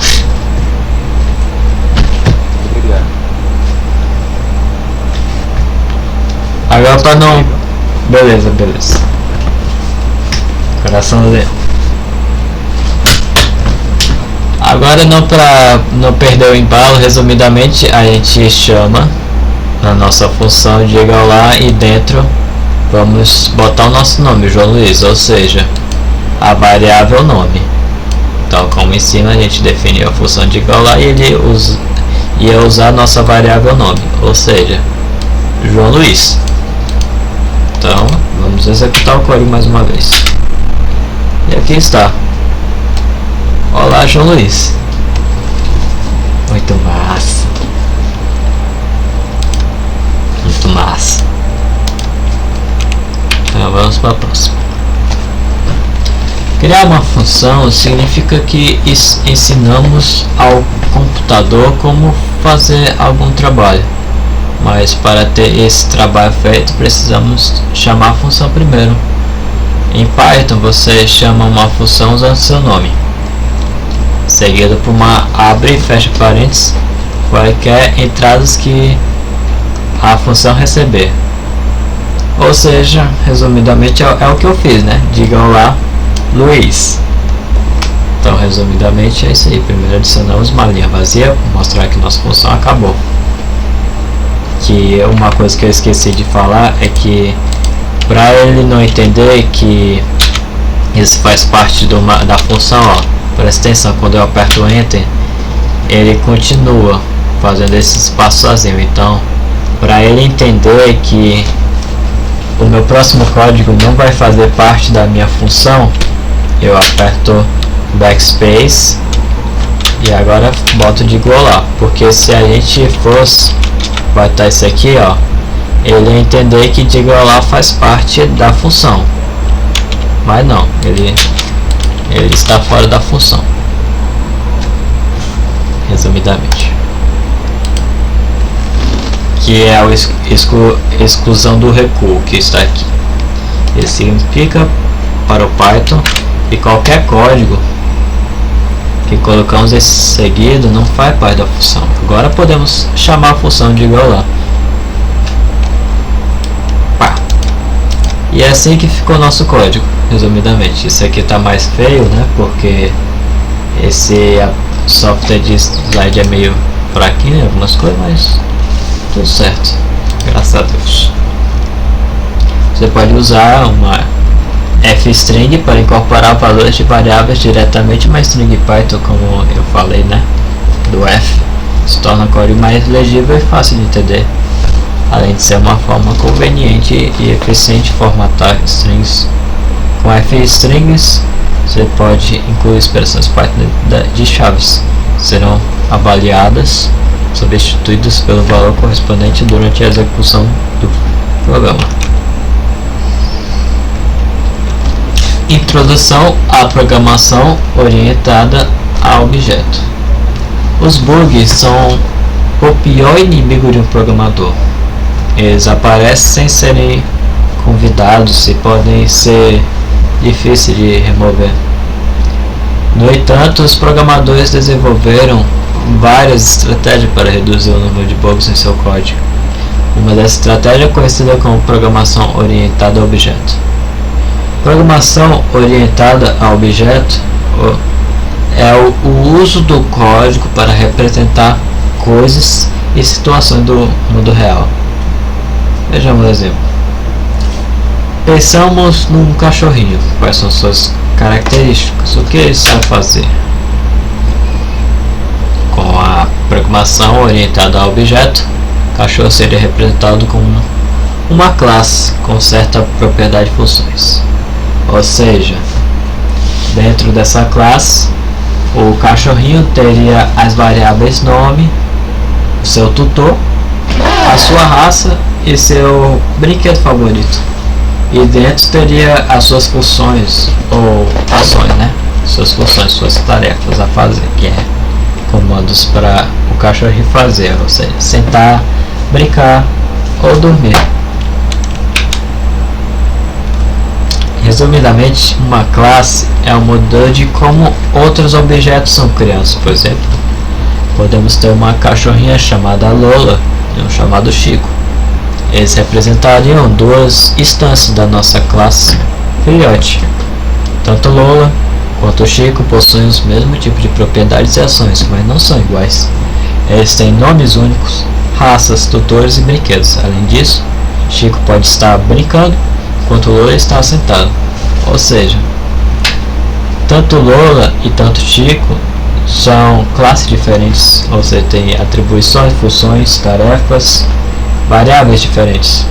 Obrigado. Agora pra não... Beleza. Coração do leão. Agora pra não perder o embalo, resumidamente a gente chama na nossa função diga olá e dentro vamos botar o nosso nome, João Luiz, ou seja, a variável nome. Então, como em cima a gente definiu a função diga olá e ele ia usar a nossa variável nome, ou seja, João Luiz. Então, vamos executar o código mais uma vez. E aqui está. Olá, João Luiz. Muito massa. Muito massa. Então, vamos para a próxima. Criar uma função significa que ensinamos ao computador como fazer algum trabalho. Mas para ter esse trabalho feito, precisamos chamar a função primeiro. Em Python, você chama uma função usando seu nome, seguido por uma abre e fecha parênteses, quaisquer entradas que a função receber. Ou seja, resumidamente é o que eu fiz, né? Diga olá, Luiz. Então, resumidamente é isso aí. Primeiro adicionamos uma linha vazia para mostrar que nossa função acabou. Que uma coisa que eu esqueci de falar é que para ele não entender que isso faz parte da função, ó, presta atenção, quando eu aperto o Enter ele continua fazendo esse espaço sozinho. Então, para ele entender que o meu próximo código não vai fazer parte da minha função, eu aperto backspace e agora boto de olá, porque se a gente fosse botar isso aqui, ó, ele ia entender que diga olá faz parte da função, mas não, ele está fora da função. resumidamente, que é a exclusão do recuo que está aqui. Isso significa para o Python que qualquer código que colocamos em seguida não faz parte da função. Agora podemos chamar a função de igual lá. Pá. E é assim que ficou nosso código, resumidamente. Isso aqui está mais feio, né? Porque esse software de slide é meio fraquinho em algumas coisas, mas tudo certo, graças a Deus. Você pode usar uma fstring para incorporar valores de variáveis diretamente uma string Python, como eu falei, né? Do f. Isso torna o código mais legível e fácil de entender, além de ser uma forma conveniente e eficiente de formatar strings. Com fstrings você pode incluir expressões Python de chaves, serão avaliadas, substituídas pelo valor correspondente durante a execução do programa. Introdução à programação orientada a objeto. Os bugs são o pior inimigo de um programador. Eles aparecem sem serem convidados e podem ser difíceis de remover. No entanto, os programadores desenvolveram várias estratégias para reduzir o número de bugs em seu código. Uma dessas estratégias é conhecida como programação orientada a objeto. Programação orientada a objeto é o uso do código para representar coisas e situações do mundo real. Vejamos um exemplo. Pensamos num cachorrinho. Quais são suas características? O que ele sabe fazer? Com a programação orientada a objeto, o cachorro seria representado como uma classe com certa propriedade e funções. Ou seja, dentro dessa classe, o cachorrinho teria as variáveis nome, o seu tutor, a sua raça e seu brinquedo favorito. E dentro teria as suas funções ou ações, né? Suas funções, suas tarefas a fazer, que é comandos para o cachorrinho fazer, ou seja, sentar, brincar ou dormir. Resumidamente, uma classe é um modelo de como outros objetos são criados. Por exemplo, podemos ter uma cachorrinha chamada Lola e um chamado Chico. Eles representariam duas instâncias da nossa classe filhote. Tanto Lola quanto Chico possuem os mesmos tipos de propriedades e ações, mas não são iguais. Eles têm nomes únicos, raças, tutores e brinquedos. Além disso, Chico pode estar brincando enquanto Lola está sentado. Ou seja, tanto Lola e tanto Chico são classes diferentes, ou seja, tem atribuições, funções, tarefas, variáveis diferentes.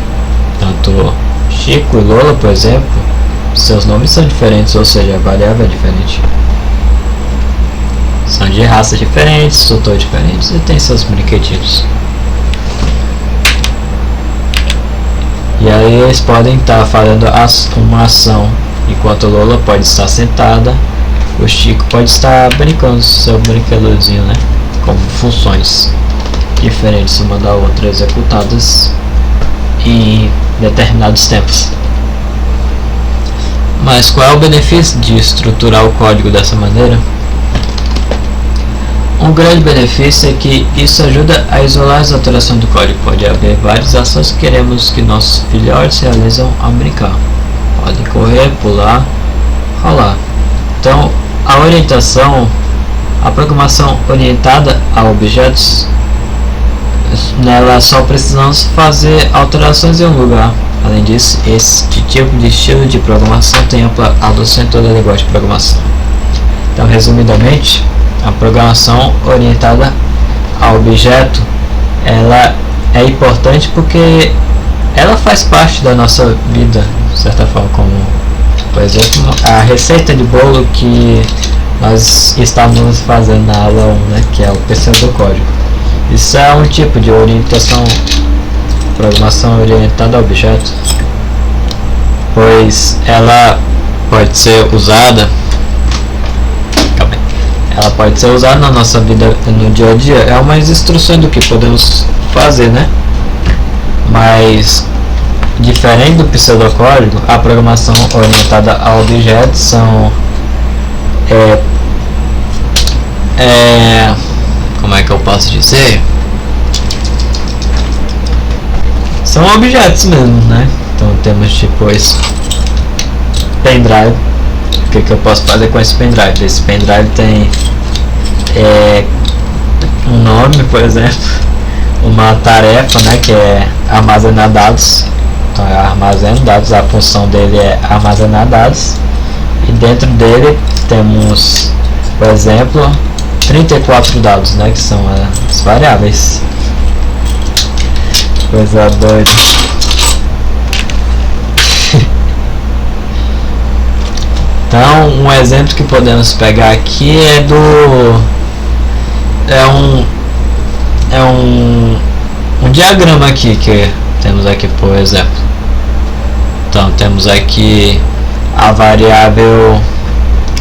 Tanto Chico e Lola, por exemplo, seus nomes são diferentes, ou seja, a variável é diferente. São de raças diferentes, tutores diferentes e tem seus brinquedinhos. E aí eles podem estar fazendo uma ação enquanto Lola pode estar sentada, o Chico pode estar brincando com seu brinquedozinho, né? Como funções diferentes uma da outra executadas em determinados tempos. Mas qual é o benefício de estruturar o código dessa maneira? Um grande benefício é que isso ajuda a isolar as alterações do código. Pode haver várias ações que queremos que nossos filhotes realizam ao brincar. Podem correr, pular, rolar. Então, a programação orientada a objetos, nela só precisamos fazer alterações em um lugar. Além disso, este tipo de estilo de programação tem ampla adoção em toda a linguagem de programação. Então, resumidamente, a programação orientada a objeto, ela é importante porque ela faz parte da nossa vida, de certa forma, como, por exemplo, a receita de bolo que nós estávamos fazendo na aula 1, né, que é o PC do código. Isso é um tipo de programação orientada a objeto, pois ela pode ser usada ela pode ser usada na nossa vida no dia a dia. É umas instruções do que podemos fazer, né? Mas diferente do pseudocódigo, a programação orientada a objetos são como é que eu posso dizer? São objetos mesmo, né? Então temos tipo esse pendrive. O que eu posso fazer com esse pendrive? Esse pendrive tem um nome, por exemplo, uma tarefa, né, que é armazenar dados. Então eu armazeno dados, a função dele é armazenar dados, e dentro dele temos, por exemplo, 34 dados, né, que são as variáveis. Coisa doida. Então um exemplo que podemos pegar aqui é um diagrama aqui que temos aqui, por exemplo. Então temos aqui a variável,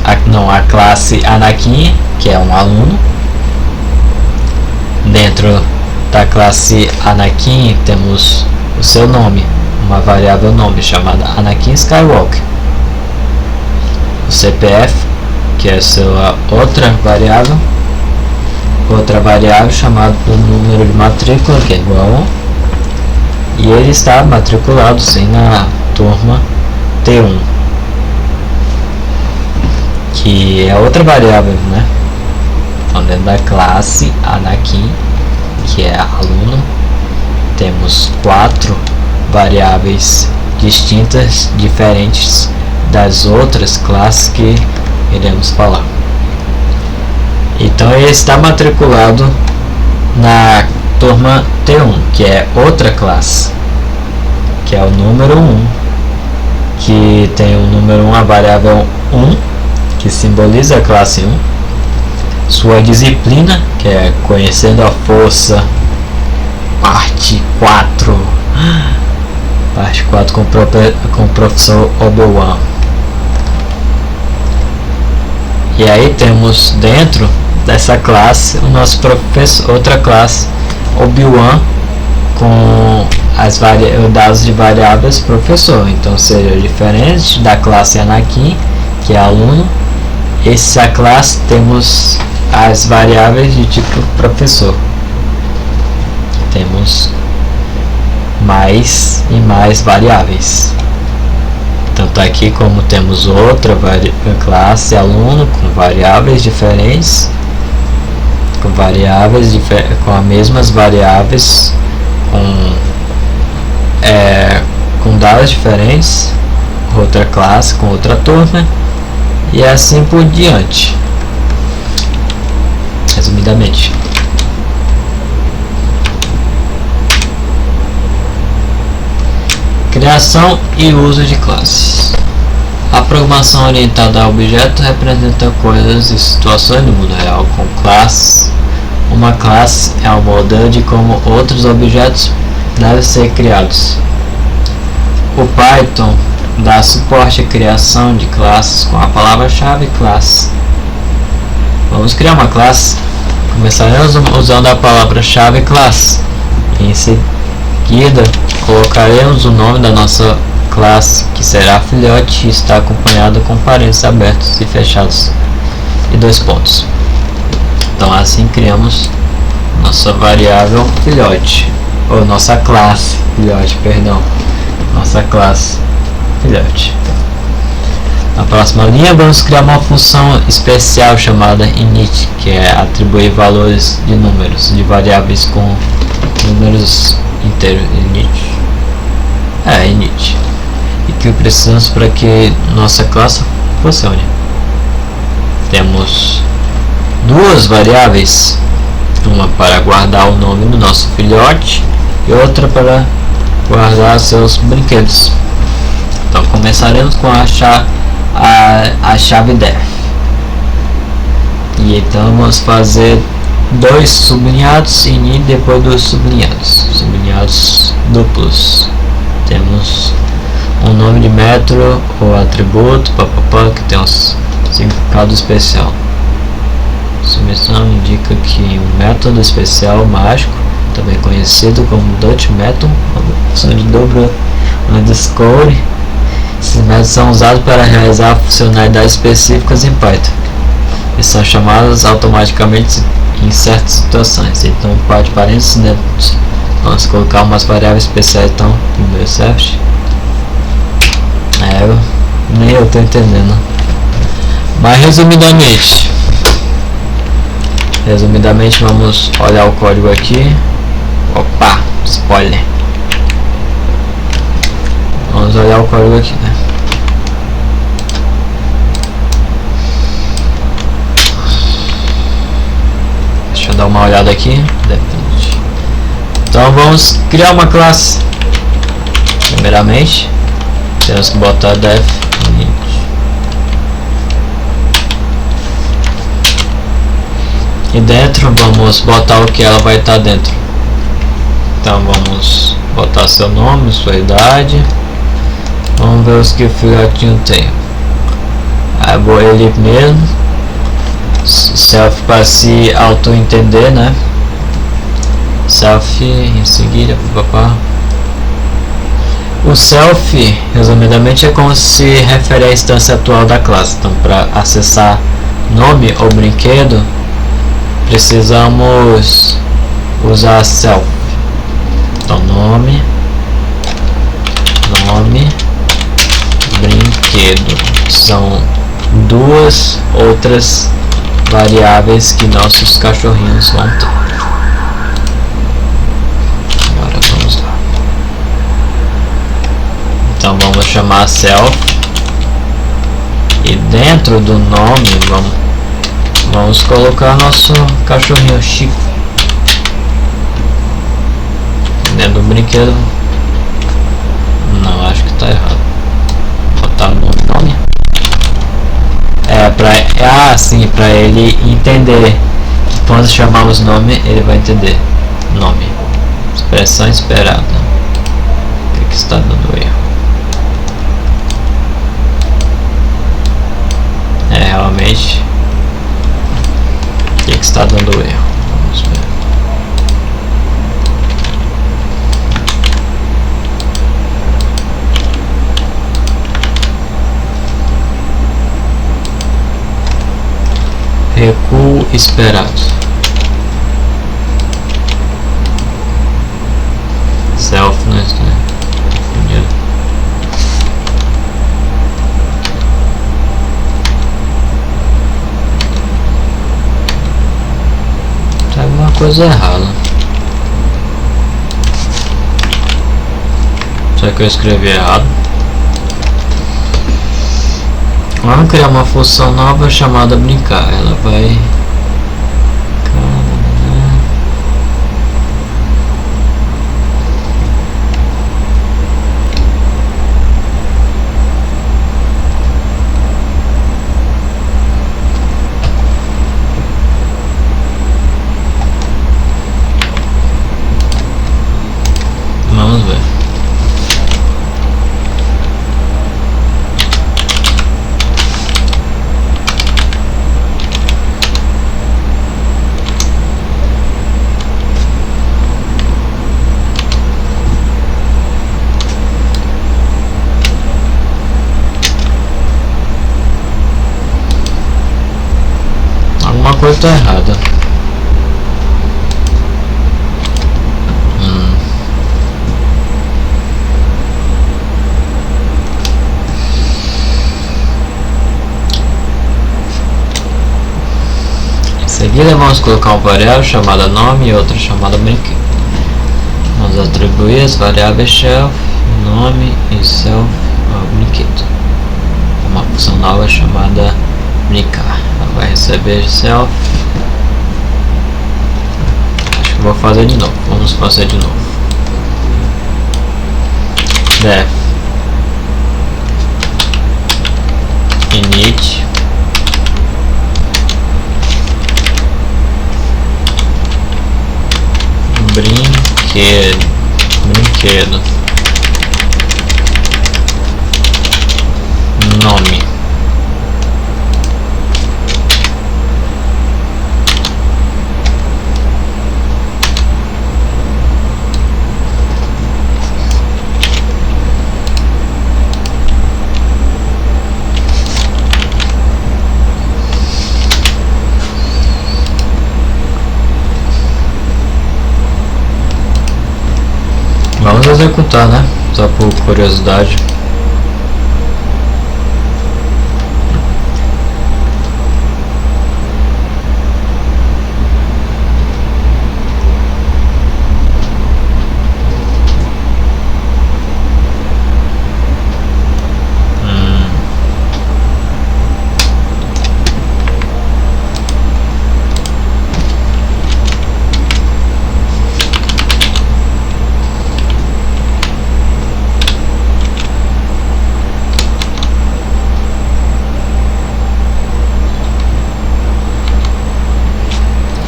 a classe Anakin, que é um aluno. Dentro da classe Anakin temos o seu nome, uma variável nome chamada Anakin Skywalker. O CPF, que é a sua outra variável chamada o número de matrícula, que é igual a 1, e ele está matriculado sim na turma T1, que é outra variável, né? Então, dentro da classe Anakin, que é aluno, temos 4 variáveis distintas, diferentes das outras classes que iremos falar. Então ele está matriculado na turma T1, que é outra classe, que é o número 1, que tem o número 1, a variável 1, que simboliza a classe 1, sua disciplina, que é conhecendo a força, parte 4 com o professor Obi-Wan. E aí temos dentro dessa classe o nosso professor, outra classe, Obi-Wan, com os dados de variáveis professor. Então seja diferente da classe Anakin, que é aluno, essa classe temos as variáveis de tipo professor. Temos mais e mais variáveis. Tanto aqui como temos outra classe aluno com variáveis diferentes, com as mesmas variáveis, com dados diferentes, outra classe com outra turma, e assim por diante. Resumidamente, criação e uso de classes. A programação orientada a objetos representa coisas e situações do mundo real com classes. Uma classe é um modelo de como outros objetos devem ser criados. O Python dá suporte à criação de classes com a palavra-chave classe. Vamos criar uma classe. Começaremos usando a palavra-chave classe. Em seguida, colocaremos o nome da nossa classe, que será filhote, e está acompanhado com parênteses abertos e fechados e 2 pontos. Então assim criamos nossa variável filhote, ou nossa classe filhote, perdão, nossa classe filhote. Na próxima linha vamos criar uma função especial chamada init, que é atribuir valores de números, de variáveis com números inteiros. Init. E que precisamos para que nossa classe funcione. Temos 2 variáveis, uma para guardar o nome do nosso filhote e outra para guardar seus brinquedos. Então começaremos com a chave def. E então vamos fazer 2 sublinhados init depois dos sublinhados duplos. Temos um nome de método ou atributo, que tem um significado especial. definição indica que um método especial mágico, também conhecido como Dutch Method, uma função de dobro underscore. Esses métodos são usados para realizar funcionalidades específicas em Python e são chamadas automaticamente em certas situações. Então, parte parênteses dentro. Vamos colocar umas variáveis especiais. Então, primeiro self. Nem eu tô entendendo. Mas resumidamente vamos olhar o código aqui. Opa, spoiler. Vamos olhar o código aqui, né? Deixa eu dar uma olhada aqui. Então vamos criar uma classe. Primeiramente, temos que botar def init. E dentro vamos botar o que ela vai estar dentro. Então vamos botar seu nome, sua idade. Vamos ver os que o filhotinho tem. Aí vou ele mesmo. Self para se auto entender, né? Self em seguida, papá. O self, resumidamente, é como se refere à instância atual da classe. Então, para acessar nome ou brinquedo, precisamos usar self. Então, nome, brinquedo. São duas outras variáveis que nossos cachorrinhos vão ter. Agora vamos lá. Então vamos chamar self e dentro do nome vamos colocar nosso cachorrinho Chico. Dentro do brinquedo, não, acho que tá errado. Botar no nome. Sim, para ele entender. Quando chamarmos nome, ele vai entender. Nome. Expressão esperada. O que está dando erro? Realmente. O que está dando erro? Vamos ver. Recuo esperado. Selfness, né? Tá alguma coisa errada. Será que eu escrevi errado? Vamos criar uma função nova chamada brincar. Ela vai... Vamos ver. Alguma coisa está errada. Em seguida vamos colocar uma variável chamada nome e outra chamada brinquedo. Vamos atribuir as variáveis shelf, nome e self ao brinquedo. Uma função nova chamada brincar. Ela vai receber self. Acho que vou fazer de novo. Vamos fazer de novo. Def init brinquedo nome executar, né? Só por curiosidade.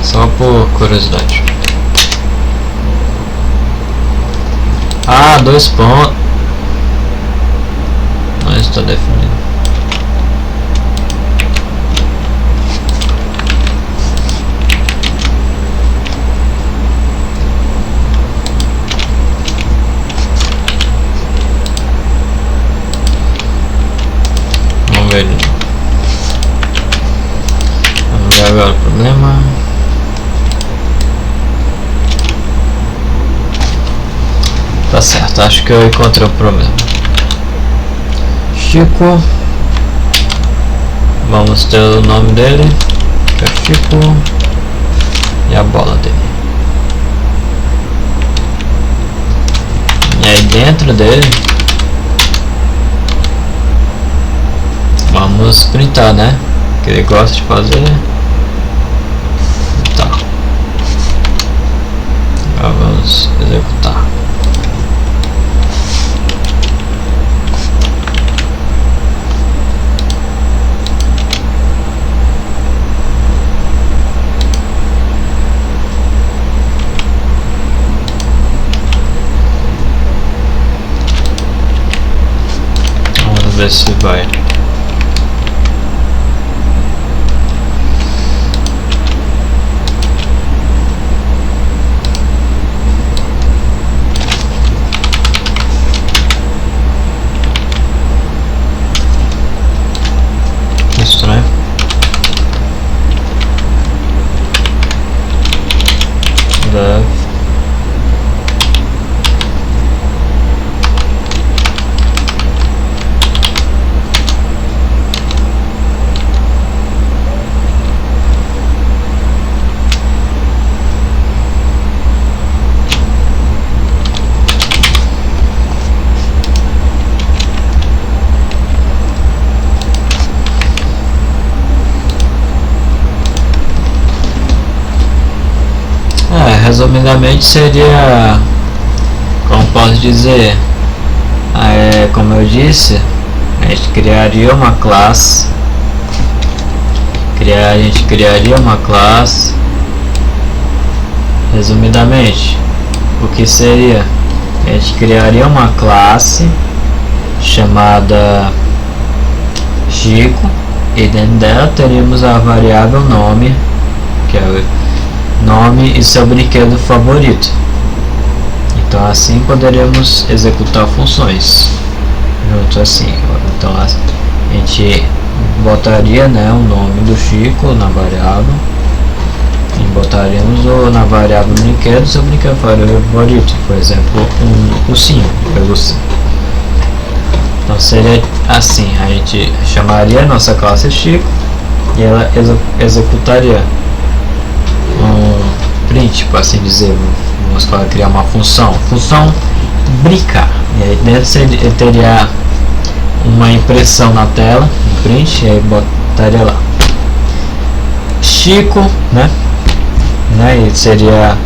Só por curiosidade. Ah, 2 pontos. Não está definido. Vamos ver. Vamos ver agora o problema. Tá certo, acho que eu encontrei o problema. Chico. Vamos ter o nome dele, que é Chico, e a bola dele. E aí dentro dele vamos printar, né? Que ele gosta de fazer. Tá. Agora vamos executar. Vamos ver se vai. Estranho. Deve. Resumidamente seria, como posso dizer, como eu disse, a gente criaria uma classe, a gente criaria uma classe. Resumidamente, o que seria? A gente criaria uma classe chamada Chico, e dentro dela teríamos a variável nome, que é o nome e seu brinquedo favorito. Então assim poderemos executar funções junto assim. Então a gente botaria, né, o nome do Chico na variável e botaríamos na variável brinquedo seu brinquedo favorito, por exemplo um ursinho, pelúcia. Então seria assim, a gente chamaria a nossa classe Chico e ela executaria um print, por assim dizer. Vamos criar uma função brincar, e aí dentro ele teria uma impressão na tela, um print, e aí botaria lá Chico, né, e seria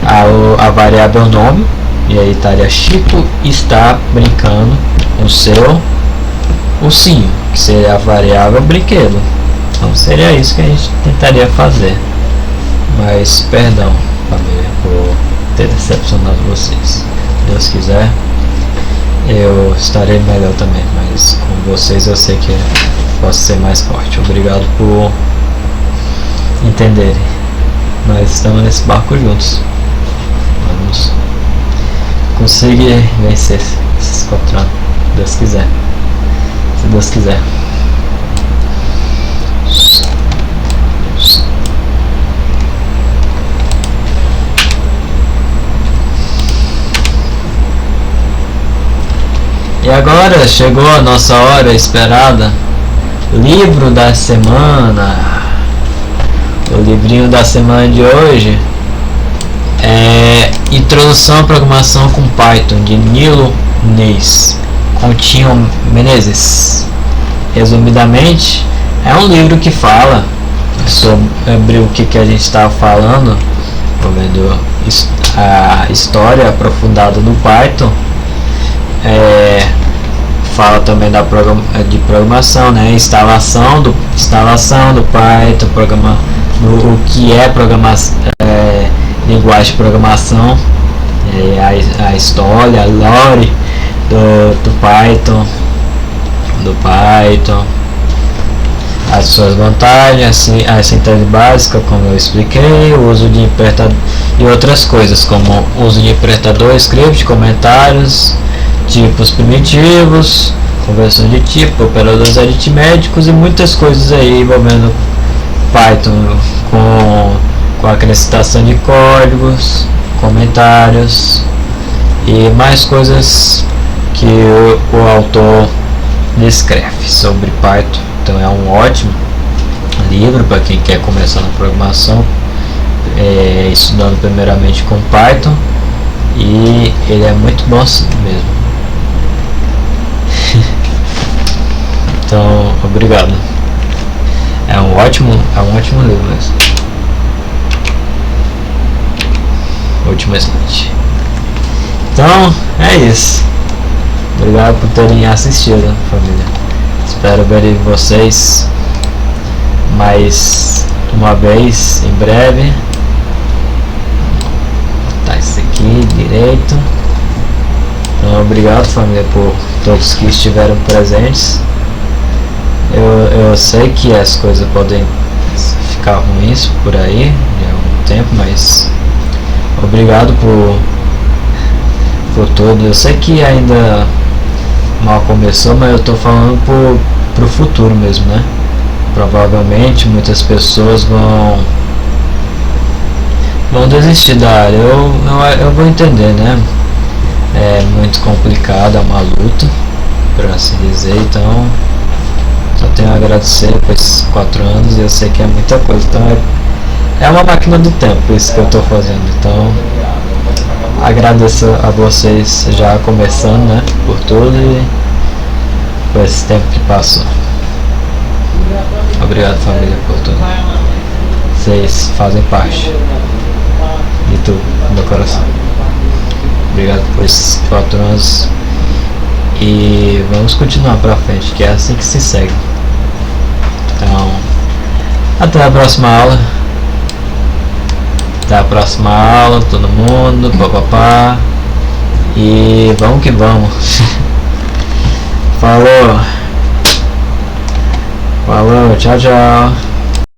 a variável nome, e aí estaria Chico está brincando com o seu ursinho, que seria a variável brinquedo. Então seria isso que a gente tentaria fazer. Mas perdão, família, por ter decepcionado vocês. Se Deus quiser, eu estarei melhor também, mas com vocês eu sei que posso ser mais forte. Obrigado por entenderem. Nós estamos nesse barco juntos. Vamos conseguir vencer esses contratos, se Deus quiser. Se Deus quiser. E agora chegou a nossa hora esperada. Livro da semana. O livrinho da semana de hoje é Introdução à Programação com Python, de Nilo Neis, com Tinho Menezes. Resumidamente, é um livro que fala sobre o que a gente estava falando, envolvendo a história aprofundada do Python. Fala também de programação, né? Instalação do Python, o que é linguagem de programação, a história, a lore do Python, as suas vantagens, a síntese básica, como eu expliquei, o uso de interpretador e outras coisas, como o uso de interpretador, script, comentários, tipos primitivos, conversão de tipo, operadores aritméticos e muitas coisas aí envolvendo Python, com acrescentação de códigos, comentários e mais coisas que o autor descreve sobre Python. Então é um ótimo livro para quem quer começar na programação, estudando primeiramente com Python, e ele é muito bom assim mesmo. Então, obrigado. É um ótimo livro mesmo. Último slide. Então, é isso. Obrigado por terem assistido, família. Espero ver vocês mais uma vez em breve. Vou botar isso aqui direito. Então, obrigado, família, por todos que estiveram presentes. Eu sei que as coisas podem ficar ruins por aí de algum tempo, mas obrigado por tudo. Eu sei que ainda mal começou, mas eu tô falando pro futuro mesmo, né? Provavelmente muitas pessoas vão desistir da área. Eu vou entender, né? É muito complicado, é uma luta, por assim dizer. Então só tenho a agradecer por esses 4 anos, e eu sei que é muita coisa. Então é uma máquina do tempo isso que eu tô fazendo. Então agradeço a vocês já começando, né, por tudo e por esse tempo que passou. Obrigado, família, por tudo. Vocês fazem parte de tudo, do meu coração. Obrigado por esses 4 anos e vamos continuar pra frente, que é assim que se segue. Então, até a próxima aula. Até a próxima aula, todo mundo, papapá. E vamos que vamos. Falou. Falou, tchau, tchau.